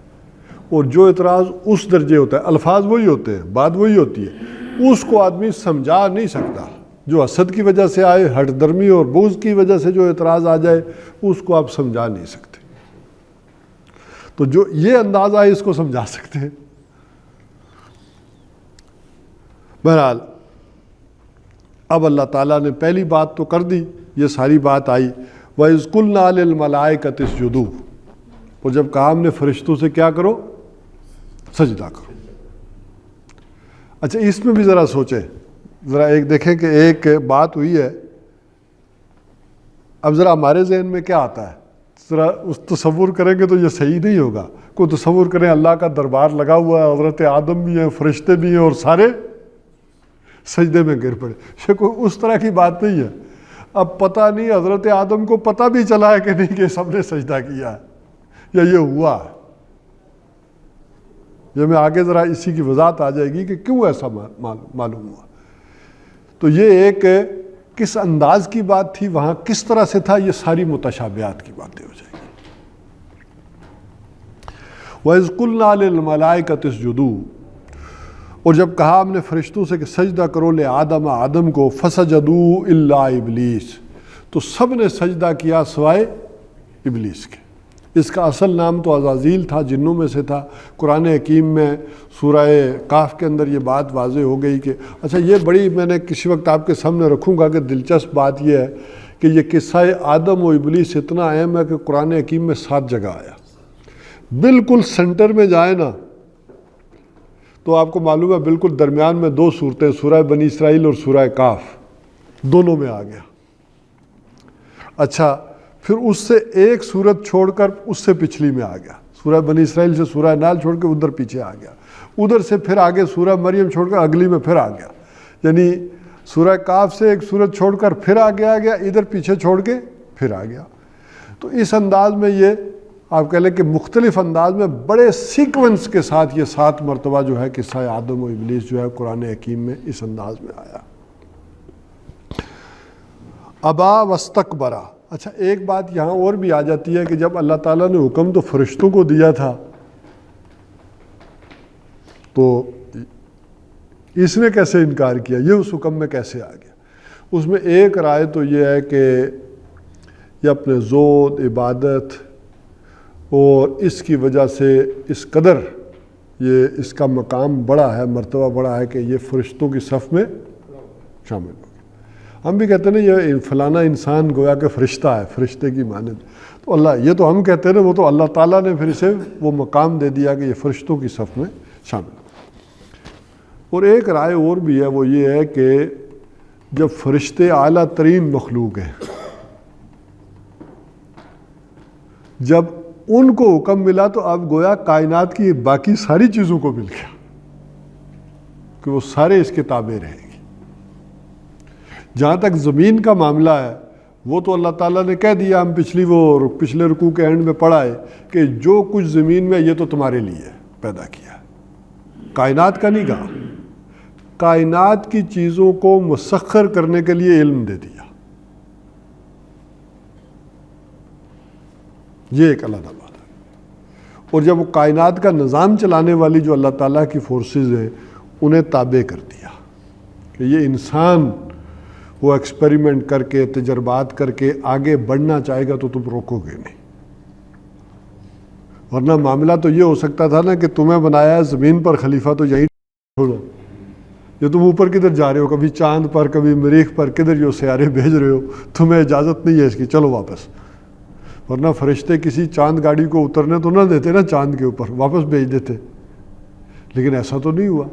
اور جو اعتراض اس درجے ہوتا ہے, الفاظ وہی ہوتے ہیں, بات وہی ہوتی ہے, اس کو آدمی سمجھا نہیں سکتا. جو حسد کی وجہ سے آئے, ہٹ درمی اور بغض کی وجہ سے جو اعتراض آ جائے اس کو آپ سمجھا نہیں سکتے. تو جو یہ انداز آئے اس کو سمجھا سکتے ہیں. بہرحال اب اللہ تعالیٰ نے پہلی بات تو کر دی, یہ ساری بات آئی. وَإِذْ قُلْنَا لِلْمَلَائِكَةِ اسْجُدُوا, اور جب کہا ہم نے فرشتوں سے کیا کرو, سجدہ کرو. اچھا اس میں بھی ذرا سوچیں, ذرا ایک دیکھیں کہ ایک بات ہوئی ہے. اب ذرا ہمارے ذہن میں کیا آتا ہے, ذرا اس تصور کریں گے تو یہ صحیح نہیں ہوگا. کوئی تصور کریں اللہ کا دربار لگا ہوا ہے, حضرت آدم بھی ہیں, فرشتے بھی ہیں, اور سارے سجدے میں گر پڑے. یہ کوئی اس طرح کی بات نہیں ہے. اب پتہ نہیں حضرت آدم کو پتہ بھی چلا ہے کہ نہیں کہ سب نے سجدہ کیا ہے, یا یہ ہوا ہے. یہ میں آگے ذرا اسی کی وضاحت آ جائے گی کہ کیوں ایسا معلوم ہوا. تو یہ ایک کس انداز کی بات تھی, وہاں کس طرح سے تھا, یہ ساری متشابہات کی باتیں ہو جائیں گی. وَإِذْ قُلْنَا لِلْمَلَائِكَةِ اسْجُدُوا, اور جب کہا ہم نے فرشتوں سے کہ سجدہ کرو لے آدم, آدم کو, فَسَجَدُوا إِلَّا إِبْلِيسَ, تو سب نے سجدہ کیا سوائے ابلیس کے. اس کا اصل نام تو عزازیل تھا, جنوں میں سے تھا. قرآن حکیم میں سورہ کاف کے اندر یہ بات واضح ہو گئی کہ اچھا یہ بڑی, میں نے کسی وقت آپ کے سامنے رکھوں گا کہ دلچسپ بات یہ ہے کہ یہ قصہ آدم و ابلیس اتنا اہم ہے کہ قرآن حکیم میں 7 جگہ آیا. بالکل سنٹر میں جائیں نا تو آپ کو معلوم ہے بالکل درمیان میں 2 صورتیں, سورہ بنی اسرائیل اور سورہ کاف, دونوں میں آ گیا. اچھا پھر اس سے ایک صورت چھوڑ کر اس سے پچھلی میں آ گیا, سورہ بنی اسرائیل سے سورہ نال چھوڑ کے ادھر پیچھے آ گیا. ادھر سے پھر آگے سورہ مریم چھوڑ کر اگلی میں پھر آ گیا. یعنی سورہ کاف سے ایک صورت چھوڑ کر پھر آگے آ گیا, ادھر پیچھے چھوڑ کے پھر آ گیا. تو اس انداز میں یہ آپ کہہ لیں کہ مختلف انداز میں بڑے سیکونس کے ساتھ یہ 7 مرتبہ جو ہے قصہ آدم و ابلیس جو ہے قرآن حکیم میں اس انداز میں آیا. ابا واستکبرا. اچھا ایک بات یہاں اور بھی آ جاتی ہے کہ جب اللہ تعالیٰ نے حکم تو فرشتوں کو دیا تھا تو اس نے کیسے انکار کیا, یہ اس حکم میں کیسے آ گیا. اس میں ایک رائے تو یہ ہے کہ یہ اپنے زہد, عبادت اور اس کی وجہ سے اس قدر یہ اس کا مقام بڑا ہے, مرتبہ بڑا ہے کہ یہ فرشتوں کی صف میں شامل ہو. ہم بھی کہتے ہیں نا یہ فلانا انسان گویا کہ فرشتہ ہے, فرشتے کی مانند. تو اللہ, یہ تو ہم کہتے ہیں نا, وہ تو اللہ تعالیٰ نے پھر اسے وہ مقام دے دیا کہ یہ فرشتوں کی صف میں شامل ہو. اور ایک رائے اور بھی ہے, وہ یہ ہے کہ جب فرشتے اعلیٰ ترین مخلوق ہیں, جب ان کو حکم ملا تو اب گویا کائنات کی باقی ساری چیزوں کو مل گیا کہ وہ سارے اس کے تابع رہیں گے. جہاں تک زمین کا معاملہ ہے وہ تو اللہ تعالیٰ نے کہہ دیا, ہم پچھلے رکوع کے اینڈ میں پڑھا ہے کہ جو کچھ زمین میں یہ تو تمہارے لیے پیدا کیا ہے. کائنات کا نہیں کہا, کائنات کی چیزوں کو مسخر کرنے کے لیے علم دے دیا. یہ ایک علیحدہ بات ہے. اور جب وہ کائنات کا نظام چلانے والی جو اللہ تعالیٰ کی فورسز ہیں انہیں تابع کر دیا کہ یہ انسان وہ ایکسپیریمنٹ کر کے, تجربات کر کے آگے بڑھنا چاہے گا تو تم روکو گے نہیں. ورنہ معاملہ تو یہ ہو سکتا تھا نا کہ تمہیں بنایا ہے زمین پر خلیفہ تو یہیں چھوڑو, یہ تم اوپر کدھر جا رہے ہو، کبھی چاند پر کبھی مریخ پر، کدھر جو سیارے بھیج رہے ہو، تمہیں اجازت نہیں ہے اس کی، چلو واپس. ورنہ فرشتے کسی چاند گاڑی کو اترنے تو نہ دیتے نا چاند کے اوپر، واپس بھیج دیتے. لیکن ایسا تو نہیں ہوا.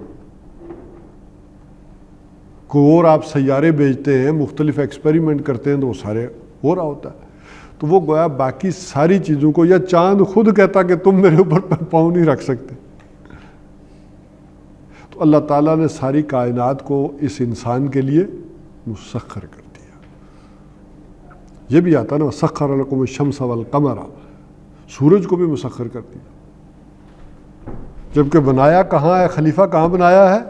کوئی اور آپ سیارے بھیجتے ہیں، مختلف ایکسپیریمنٹ کرتے ہیں تو وہ سارے ہو رہا ہوتا ہے. تو وہ گویا باقی ساری چیزوں کو، یا چاند خود کہتا کہ تم میرے اوپر پاؤں نہیں رکھ سکتے. تو اللہ تعالیٰ نے ساری کائنات کو اس انسان کے لیے مسخر کر دیا. یہ بھی آتا نا سخر لکم الشمس والقمر، سورج کو بھی مسخر کر دیا. جبکہ بنایا کہاں ہے، خلیفہ کہاں بنایا ہے؟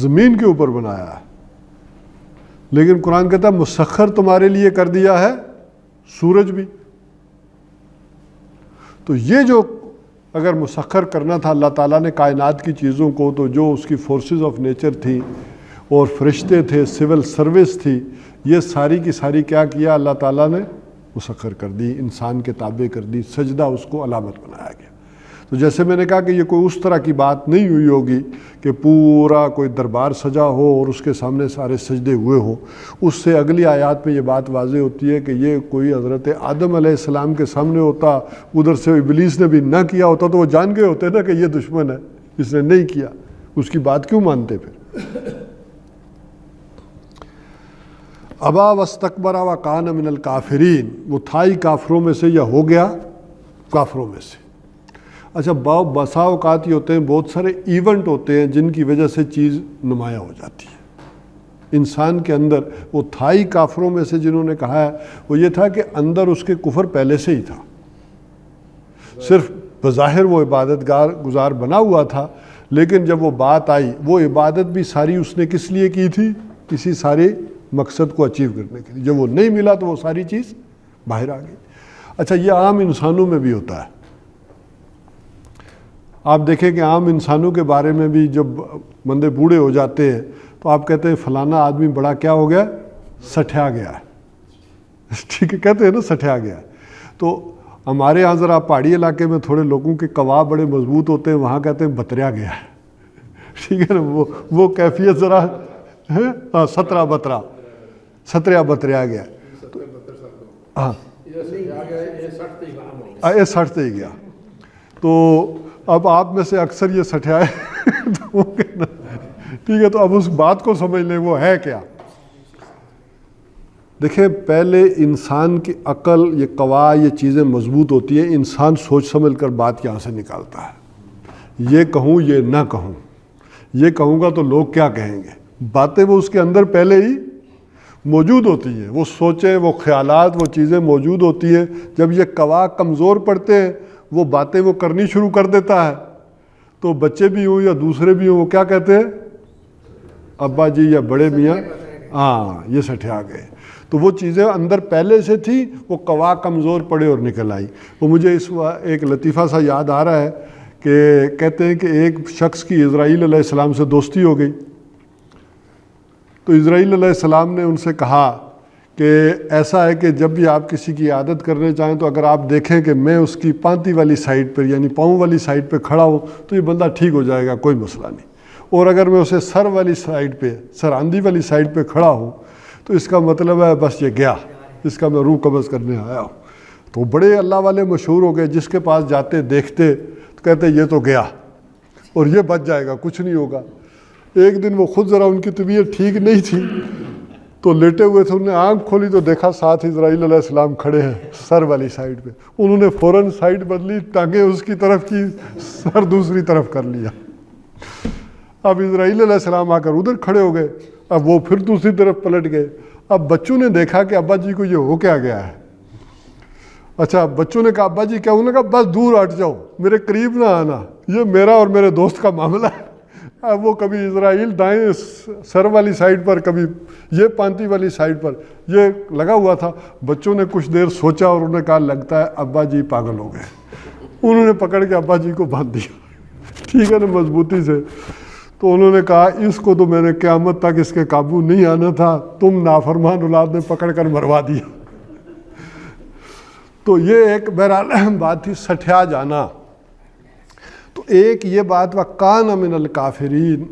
زمین کے اوپر بنایا ہے. لیکن قرآن کہتا ہے مسخر تمہارے لیے کر دیا ہے سورج بھی. تو یہ جو اگر مسخر کرنا تھا اللہ تعالیٰ نے کائنات کی چیزوں کو، تو جو اس کی فورسز آف نیچر تھی اور فرشتے تھے، سول سروس تھی، یہ ساری کی ساری کیا کیا اللہ تعالیٰ نے؟ مسخر کر دی، انسان کے تابع کر دی. سجدہ اس کو علامت بنایا گیا. تو جیسے میں نے کہا کہ یہ کوئی اس طرح کی بات نہیں ہوئی ہوگی کہ پورا کوئی دربار سجا ہو اور اس کے سامنے سارے سجدے ہوئے ہوں. اس سے اگلی آیات میں یہ بات واضح ہوتی ہے کہ یہ کوئی حضرت آدم علیہ السلام کے سامنے ہوتا، ادھر سے ابلیس نے بھی نہ کیا ہوتا تو وہ جان گئے ہوتے نا کہ یہ دشمن ہے، اس نے نہیں کیا، اس کی بات کیوں مانتے پھر؟ ابا واستکبر وکان من الکافرین، وہ تھا ہی کافروں میں سے یا ہو گیا کافروں میں سے. اچھا، بسا اوقات یہ ہوتے ہیں، بہت سارے ایونٹ ہوتے ہیں جن کی وجہ سے چیز نمایاں ہو جاتی ہے. انسان کے اندر وہ تھا ہی کافروں میں سے جنہوں نے کہا ہے، وہ یہ تھا کہ اندر اس کے کفر پہلے سے ہی تھا، صرف بظاہر وہ عبادت گزار بنا ہوا تھا. لیکن جب وہ بات آئی، وہ عبادت بھی ساری اس نے کس لیے کی تھی؟ کسی سارے مقصد کو اچیو کرنے کے لیے. جب وہ نہیں ملا تو وہ ساری چیز باہر آ گئی. اچھا، یہ عام انسانوں میں بھی ہوتا ہے. آپ دیکھیں کہ عام انسانوں کے بارے میں بھی جب بندے بوڑھے ہو جاتے ہیں تو آپ کہتے ہیں فلانا آدمی بڑا کیا ہو گیا؟ سٹھیا گیا ہے. ٹھیک ہے، کہتے ہیں نا سٹھیا گیا ہے. تو ہمارے ہاں ذرا پہاڑی علاقے میں تھوڑے لوگوں کے قوا بڑے مضبوط ہوتے ہیں، وہاں کہتے ہیں بتریا گیا ہے. ٹھیک ہے نا، وہ کیفیت ذرا 17 بتریا گیا. ہاں، یہ 60 ہی گیا. تو اب آپ میں سے اکثر یہ سٹھائے ٹھیک ہے، تو اب اس بات کو سمجھ لیں وہ ہے کیا. دیکھیں، پہلے انسان کی عقل، یہ قوا، یہ چیزیں مضبوط ہوتی ہیں. انسان سوچ سمجھ کر بات یہاں سے نکالتا ہے. یہ کہوں یہ نہ کہوں، یہ کہوں گا تو لوگ کیا کہیں گے. باتیں وہ اس کے اندر پہلے ہی موجود ہوتی ہیں. وہ سوچیں، وہ خیالات، وہ چیزیں موجود ہوتی ہیں. جب یہ قوا کمزور پڑتے ہیں، وہ باتیں وہ کرنی شروع کر دیتا ہے. تو بچے بھی ہوں یا دوسرے بھی ہوں، وہ کیا کہتے ہیں؟ ابا جی یا بڑے میاں، ہاں یہ سٹھیا گئے. تو وہ چیزیں اندر پہلے سے تھی، وہ قوا کمزور پڑے اور نکل آئی. وہ مجھے ایک لطیفہ سا یاد آ رہا ہے کہ کہتے ہیں کہ ایک شخص کی اسرائیل علیہ السلام سے دوستی ہو گئی. تو اسرائیل علیہ السلام نے ان سے کہا کہ ایسا ہے کہ جب بھی آپ کسی کی عادت کرنے چاہیں تو اگر آپ دیکھیں کہ میں اس کی پانتی والی سائڈ پر یعنی پاؤں والی سائڈ پہ کھڑا ہوں تو یہ بندہ ٹھیک ہو جائے گا، کوئی مسئلہ نہیں. اور اگر میں اسے سر والی سائڈ پہ، سر آندھی والی سائڈ پہ کھڑا ہوں تو اس کا مطلب ہے بس یہ گیا، اس کا میں روح قبض کرنے آیا ہوں. تو بڑے اللہ والے مشہور ہو گئے، جس کے پاس جاتے دیکھتے تو کہتے یہ تو گیا اور یہ بچ جائے گا، کچھ نہیں ہوگا. ایک دن وہ خود ذرا ان کی طبیعت ٹھیک نہیں تھی تو لیٹے ہوئے تھے، انہوں نے آنکھ کھولی تو دیکھا ساتھ اسرائیل علیہ السلام کھڑے ہیں سر والی سائڈ پہ. انہوں نے فوراً سائڈ بدلی، ٹانگیں اس کی طرف کی، سر دوسری طرف کر لیا. اب اسرائیل علیہ السلام آ کر ادھر کھڑے ہو گئے، اب وہ پھر دوسری طرف پلٹ گئے. اب بچوں نے دیکھا کہ ابا جی کو یہ ہو کیا گیا ہے. اچھا، بچوں نے کہا ابا جی کیا؟ انہوں نے کہا بس دور ہٹ جاؤ، میرے قریب نہ آنا، یہ میرا اور میرے دوست کا معاملہ ہے. اب وہ کبھی اسرائیل دائیں سر والی سائڈ پر، کبھی یہ پانتی والی سائڈ پر یہ لگا ہوا تھا. بچوں نے کچھ دیر سوچا اور انہوں نے کہا لگتا ہے ابا جی پاگل ہو گئے. انہوں نے پکڑ کے ابا جی کو باندھ دیا، ٹھیک ہے نا، مضبوطی سے. تو انہوں نے کہا اس کو تو میں نے قیامت تک اس کے قابو نہیں آنا تھا، تم نافرمان اولاد نے پکڑ کر مروا دیا. تو یہ ایک بہرحال بات تھی، سٹھیا جانا. تو ایک یہ بات وکان من الکافرین،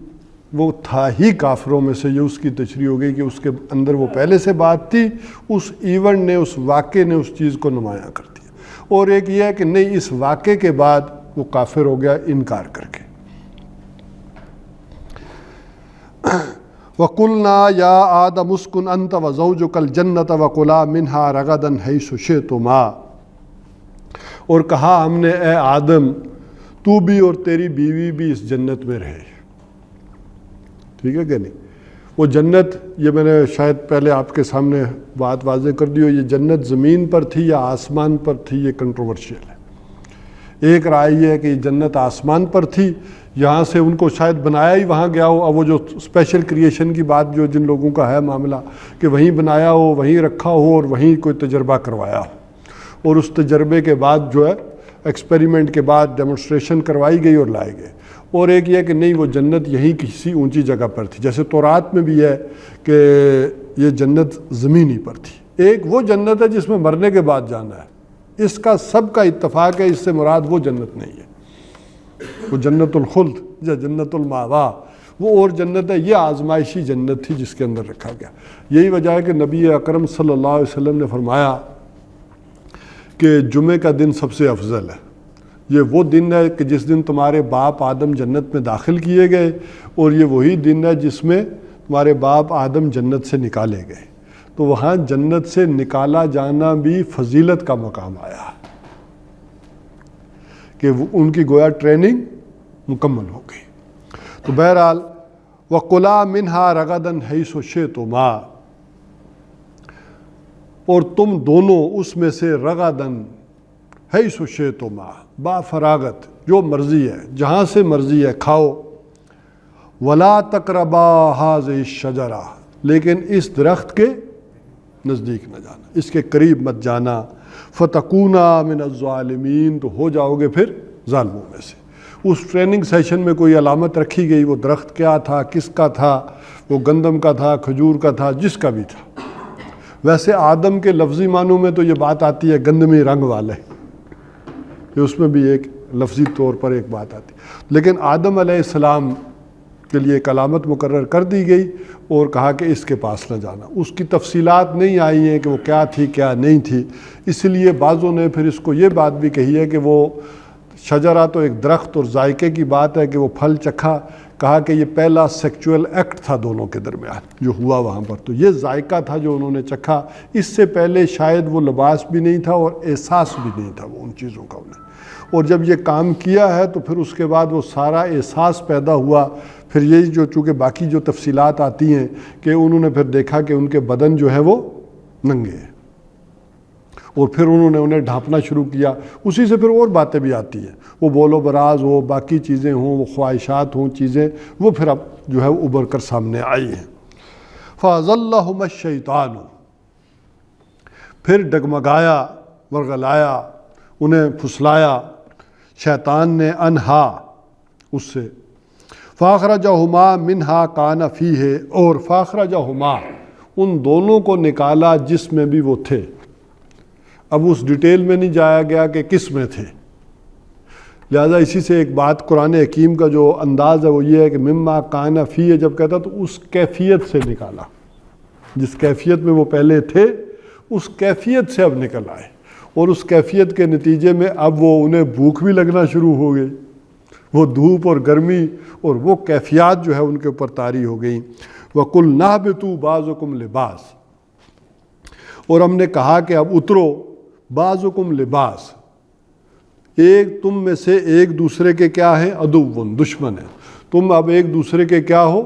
وہ تھا ہی کافروں میں سے، یہ اس کی تشریح ہو گئی کہ اس کے اندر وہ پہلے سے بات تھی، اس ایونٹ نے، اس واقعے نے اس چیز کو نمایاں کر دیا۔ اور ایک یہ ہے کہ نہیں، اس واقعے کے بعد وہ کافر ہو گیا انکار کر کے۔ وَقُلْنَا يَا آدَمُ اسْكُنْ أَنْتَ وَزَوْجُكَ الْجَنَّةَ وَكُلَا مِنْهَا رَغَدًا حَيْثُ شِئْتُمَا، اور کہا ہم نے اے آدم تو بھی اور تیری بیوی بھی اس جنت میں رہے۔ ٹھیک ہے کہ نہیں؟ وہ جنت، یہ میں نے شاید پہلے آپ کے سامنے بات واضح کر دی ہو، یہ جنت زمین پر تھی یا آسمان پر تھی، یہ کنٹروورشیل ہے۔ ایک رائے یہ ہے کہ یہ جنت آسمان پر تھی، یہاں سے ان کو شاید بنایا ہی وہاں گیا ہو۔ اب وہ جو اسپیشل کریشن کی بات جو جن لوگوں کا ہے معاملہ کہ وہیں بنایا ہو، وہیں رکھا ہو اور وہیں کوئی تجربہ کروایا ہو، اور اس تجربے کے بعد جو ہے ایکسپیریمنٹ کے بعد ڈیمونسٹریشن کروائی گئی اور لائے گئے۔ اور ایک یہ کہ نہیں، وہ جنت یہیں کسی اونچی جگہ پر تھی، جیسے تورات میں بھی ہے کہ یہ جنت زمینی پر تھی۔ ایک وہ جنت ہے جس میں مرنے کے بعد جانا ہے، اس کا سب کا اتفاق ہے، اس سے مراد وہ جنت نہیں ہے، وہ جنت الخلد یا جنت المأوا وہ اور جنت ہے، یہ آزمائشی جنت تھی جس کے اندر رکھا گیا۔ یہی وجہ ہے کہ نبی اکرم صلی اللہ علیہ وسلم نے فرمایا کہ جمعے کا دن سب سے افضل ہے، یہ وہ دن ہے کہ جس دن تمہارے باپ آدم جنت میں داخل کیے گئے، اور یہ وہی دن ہے جس میں تمہارے باپ آدم جنت سے نکالے گئے۔ تو وہاں جنت سے نکالا جانا بھی فضیلت کا مقام آیا کہ وہ ان کی گویا ٹریننگ مکمل ہو گئی۔ تو بہرحال وَقُلَا مِنْهَا رَغَدًا حَيْثُ شِئْتُمَا، اور تم دونوں اس میں سے رغدن حیث شئتما، با فراغت، جو مرضی ہے، جہاں سے مرضی ہے کھاؤ۔ ولا تقربا هذه الشجرہ، لیکن اس درخت کے نزدیک نہ جانا، اس کے قریب مت جانا۔ فتکونا من الظالمین، تو ہو جاؤ گے پھر ظالموں میں سے۔ اس ٹریننگ سیشن میں کوئی علامت رکھی گئی، وہ درخت کیا تھا، کس کا تھا، وہ گندم کا تھا، کھجور کا تھا، جس کا بھی تھا۔ ویسے آدم کے لفظی معنوں میں تو یہ بات آتی ہے گندمی رنگ والے، کہ اس میں بھی ایک لفظی طور پر ایک بات آتی، لیکن آدم علیہ السلام کے لیے ایک علامت مقرر کر دی گئی اور کہا کہ اس کے پاس نہ جانا۔ اس کی تفصیلات نہیں آئی ہیں کہ وہ کیا تھی کیا نہیں تھی، اس لیے بعضوں نے پھر اس کو یہ بات بھی کہی ہے کہ وہ شجرہ تو ایک درخت اور ذائقے کی بات ہے کہ وہ پھل چکھا، کہا کہ یہ پہلا سیکچول ایکٹ تھا دونوں کے درمیان جو ہوا وہاں پر، تو یہ ذائقہ تھا جو انہوں نے چکھا، اس سے پہلے شاید وہ لباس بھی نہیں تھا اور احساس بھی نہیں تھا وہ ان چیزوں کا انہیں۔ اور جب یہ کام کیا ہے تو پھر اس کے بعد وہ سارا احساس پیدا ہوا۔ پھر یہی جو چونکہ باقی جو تفصیلات آتی ہیں کہ انہوں نے پھر دیکھا کہ ان کے بدن جو ہے وہ ننگے ہیں، اور پھر انہوں نے انہیں ڈھانپنا شروع کیا۔ اسی سے پھر اور باتیں بھی آتی ہیں، وہ بول و براز ہو، باقی چیزیں ہوں، وہ خواہشات ہوں، چیزیں وہ پھر اب جو ہے ابھر کر سامنے آئی ہیں۔ فَأَزَلَّهُمَا الشَّيْطَانُ، پھر ڈگمگایا، ورغلایا، انہیں پھسلایا شیطان نے، انہا، اس سے۔ فَأَخْرَجَهُمَا مِنْهَا كَانَ فِيهِ، اور فَأَخْرَجَهُمَا، ان دونوں کو نکالا جس میں بھی وہ تھے۔ اب اس ڈیٹیل میں نہیں جایا گیا کہ کس میں تھے، لہذا اسی سے ایک بات قرآن حکیم کا جو انداز ہے وہ یہ ہے کہ مما کان فیہ جب کہتا تو اس کیفیت سے نکالا، جس کیفیت میں وہ پہلے تھے اس کیفیت سے اب نکل آئے، اور اس کیفیت کے نتیجے میں اب وہ انہیں بھوک بھی لگنا شروع ہو گئی، وہ دھوپ اور گرمی اور وہ کیفیات جو ہے ان کے اوپر طاری ہو گئیں۔ وَقُلْنَا اهْبِطُوا بَعْضُكُمْ لِبَاسٌ، اور ہم نے کہا کہ اب اترو، بعضکم لباس، ایک تم میں سے ایک دوسرے کے کیا ہیں، عدوٌ، دشمن ہیں، تم اب ایک دوسرے کے کیا ہو،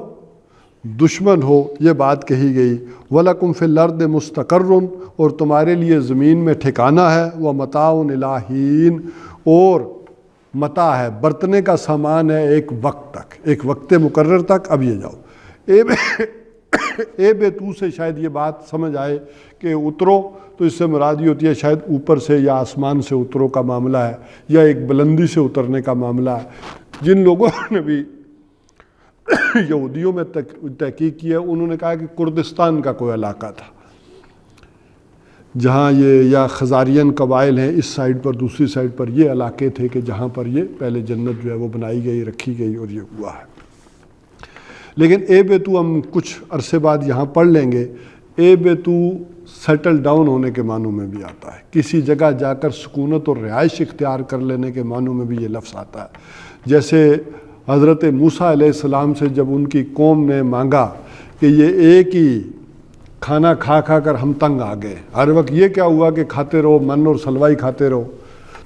دشمن ہو، یہ بات کہی گئی۔ وَلَكُمْ فِي الْأَرْضِ مُسْتَقَرٌّ، اور تمہارے لیے زمین میں ٹھکانہ ہے، وَمَتَاعٌ إِلَىٰ حِينٍ، اور متاع ہے، برتنے کا سامان ہے ایک وقت تک، ایک وقت مقرر تک، اب یہ جاؤ۔ اے بے تو سے شاید یہ بات سمجھ آئے کہ اترو، تو اس سے مراد یہ ہوتی ہے شاید اوپر سے یا آسمان سے اترو کا معاملہ ہے، یا ایک بلندی سے اترنے کا معاملہ ہے۔ جن لوگوں نے بھی یہودیوں میں تحقیق کی ہے انہوں نے کہا کہ کردستان کا کوئی علاقہ تھا جہاں یہ، یا خزارین قبائل ہیں اس سائڈ پر، دوسری سائڈ پر یہ علاقے تھے کہ جہاں پر یہ پہلے جنت جو ہے وہ بنائی گئی، رکھی گئی اور یہ ہوا ہے۔ لیکن اے بے تو ہم کچھ عرصے بعد یہاں پڑھ لیں گے. اے بے تو سیٹل ڈاؤن ہونے کے معنوں میں بھی آتا ہے, کسی جگہ جا کر سکونت اور رہائش اختیار کر لینے کے معنوں میں بھی یہ لفظ آتا ہے. جیسے حضرت موسیٰ علیہ السلام سے جب ان کی قوم نے مانگا کہ یہ ایک ہی کھانا کھا کھا کر ہم تنگ آ گئے, ہر وقت یہ کیا ہوا کہ کھاتے رہو, من اور سلوائی کھاتے رہو,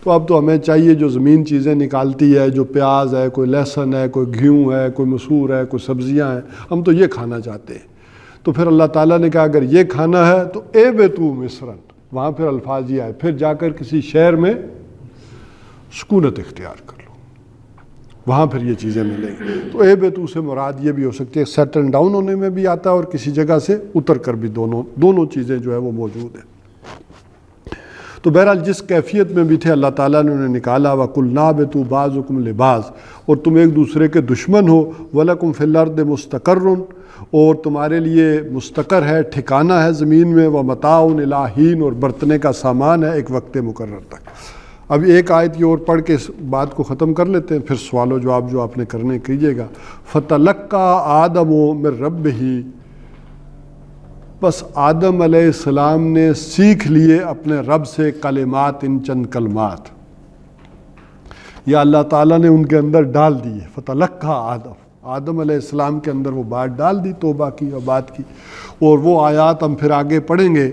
تو اب تو ہمیں چاہیے جو زمین چیزیں نکالتی ہے, جو پیاز ہے, کوئی لہسن ہے, کوئی گھیوں ہے, کوئی مسور ہے, کوئی سبزیاں ہیں, ہم تو یہ کھانا چاہتے ہیں. تو پھر اللہ تعالیٰ نے کہا اگر یہ کھانا ہے تو اے بے تو مصرن, وہاں پھر الفاظ یہ آئے, پھر جا کر کسی شہر میں سکونت اختیار کر لو, وہاں پھر یہ چیزیں ملیں گی. تو اے بے تو سے مراد یہ بھی ہو سکتی ہے, سیٹل ڈاؤن ہونے میں بھی آتا ہے اور کسی جگہ سے اتر کر بھی, دونوں چیزیں جو ہے وہ موجود ہیں. تو بہرحال جس کیفیت میں بھی تھے اللہ تعالیٰ نے انہیں نکالا. وَقُلْنَا اهْبِطُوا بَعْضُكُمْ لِبَعْضٍ, اور تم ایک دوسرے کے دشمن ہو. وَلَكُمْ فِي الْأَرْضِ مُسْتَقَرٌّ, اور تمہارے لیے مستقر ہے, ٹھکانہ ہے زمین میں. وَمَتَاعٌ إِلَىٰ حِینٍ, اور برتنے کا سامان ہے ایک وقت مقرر تک. اب ایک آیت یہ اور پڑھ کے اس بات کو ختم کر لیتے ہیں, پھر سوال و جواب جو آپ نے کرنے کیجیے گا. فَتَلَقَّىٰ آدَمُ مِن رَبِّهِ, بس آدم علیہ السلام نے سیکھ لیے اپنے رب سے کلمات, ان چند کلمات, یا اللہ تعالیٰ نے ان کے اندر ڈال دی. فتلقى آدم علیہ السلام کے اندر وہ بات ڈال دی, توبہ کی اور بات کی. اور وہ آیات ہم پھر آگے پڑھیں گے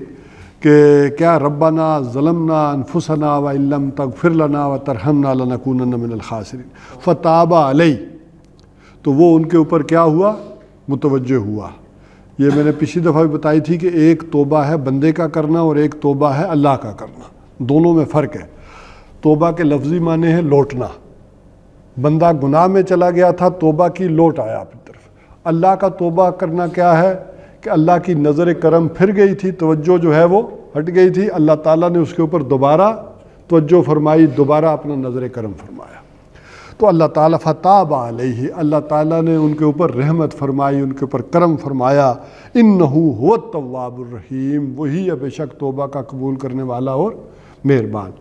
کہ کیا ربنا ظلمنا انفسنا وان لم تغفر لنا وترحمنا لنکونن من الخاسرین. فتاب علیہ, تو وہ ان کے اوپر کیا ہوا, متوجہ ہوا. یہ میں نے پچھلی دفعہ بھی بتائی تھی کہ ایک توبہ ہے بندے کا کرنا اور ایک توبہ ہے اللہ کا کرنا, دونوں میں فرق ہے. توبہ کے لفظی معنی ہے لوٹنا, بندہ گناہ میں چلا گیا تھا, توبہ کی, لوٹ آیا اپنی طرف. اللہ کا توبہ کرنا کیا ہے کہ اللہ کی نظر کرم پھر گئی تھی, توجہ جو ہے وہ ہٹ گئی تھی, اللہ تعالیٰ نے اس کے اوپر دوبارہ توجہ فرمائی, دوبارہ اپنا نظر کرم فرمایا. تو اللہ تعالیٰ فتاب علیہ, اللہ تعالیٰ نے ان کے اوپر رحمت فرمائی, ان کے اوپر کرم فرمایا. انہ هو التواب الرحیم, وہی ہے بے شک توبہ کا قبول کرنے والا اور مہربان.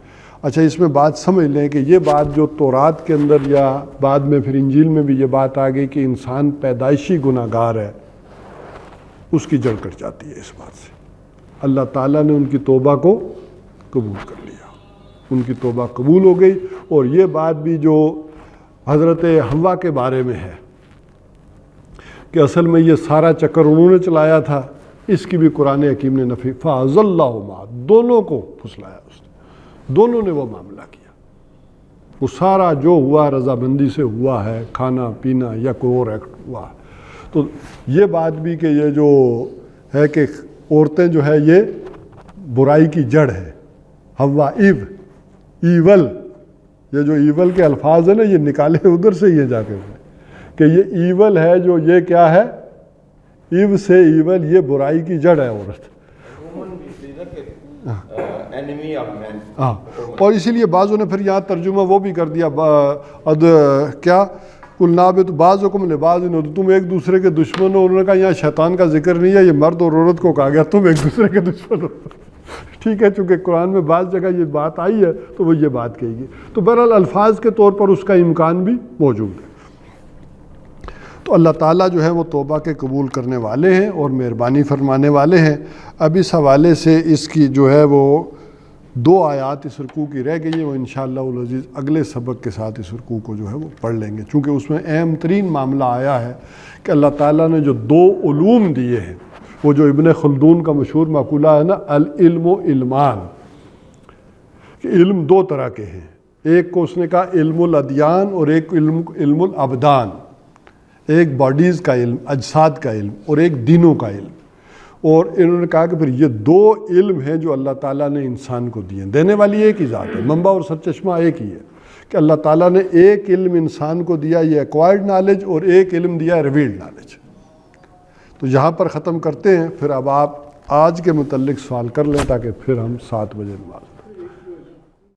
اچھا, اس میں بات سمجھ لیں کہ یہ بات جو تورات کے اندر یا بعد میں پھر انجیل میں بھی یہ بات آ گئی کہ انسان پیدائشی گناہ گار ہے, اس کی جڑ کٹ جاتی ہے اس بات سے. اللہ تعالیٰ نے ان کی توبہ کو قبول کر لیا, ان کی توبہ قبول ہو گئی. اور یہ بات بھی جو حضرت حوا کے بارے میں ہے کہ اصل میں یہ سارا چکر انہوں نے چلایا تھا, اس کی بھی قرآن حکیم نے نفی. فَأَزَلَّهُمَا, دونوں کو پھسلایا اس نے, دونوں نے وہ معاملہ کیا. وہ سارا جو ہوا رضامندی سے ہوا ہے, کھانا پینا یا کوئی اور ایکٹ ہوا. تو یہ بات بھی کہ یہ جو ہے کہ عورتیں جو ہے یہ برائی کی جڑ ہے. حوا ایول, یہ جو ایول کے الفاظ ہیں نا یہ نکالے ادھر سے یہ جا کے کہ یہ ایول ہے, جو یہ کیا ہے, ایو سے ایول, یہ برائی کی جڑ ہے عورت. ہاں, اور اسی لیے بعضوں نے پھر یہاں ترجمہ وہ بھی کر دیا کیا قلنا بعضکم لبعض, تم ایک دوسرے کے دشمن ہو. انہوں نے کہا یہاں شیطان کا ذکر نہیں ہے, یہ مرد اور عورت کو کہا گیا تم ایک دوسرے کے دشمن ہو. ٹھیک ہے, چونکہ قرآن میں بعض جگہ یہ بات آئی ہے تو وہ یہ بات کہی گئی. تو بہرحال الفاظ کے طور پر اس کا امکان بھی موجود ہے. تو اللہ تعالیٰ جو ہے وہ توبہ کے قبول کرنے والے ہیں اور مہربانی فرمانے والے ہیں. اب اس حوالے سے اس کی جو ہے وہ 2 آیات اس رکوع کی رہ گئی ہیں, وہ انشاءاللہ العزیز اگلے سبق کے ساتھ اس رکوع کو جو ہے وہ پڑھ لیں گے, چونکہ اس میں اہم ترین معاملہ آیا ہے کہ اللہ تعالیٰ نے جو 2 علوم دیے ہیں, وہ جو ابن خلدون کا مشہور مقولہ ہے نا, العلم و علمان, کہ علم 2 طرح کے ہیں. ایک کو اس نے کہا علم الادیان اور ایک علم الابدان, ایک باڈیز کا علم, اجساد کا علم, اور ایک دینوں کا علم. اور انہوں نے کہا کہ پھر یہ 2 علم ہیں جو اللہ تعالیٰ نے انسان کو دیے. دینے والی ایک ہی ذات ہے, منبع اور سرچشمہ ایک ہی ہے, کہ اللہ تعالیٰ نے ایک علم انسان کو دیا, یہ ایکوائرڈ نالج, اور ایک علم دیا ریویلڈ نالج. تو یہاں پر ختم کرتے ہیں, پھر اب آپ آج کے متعلق سوال کر لیں تاکہ پھر ہم 7 بجے نماز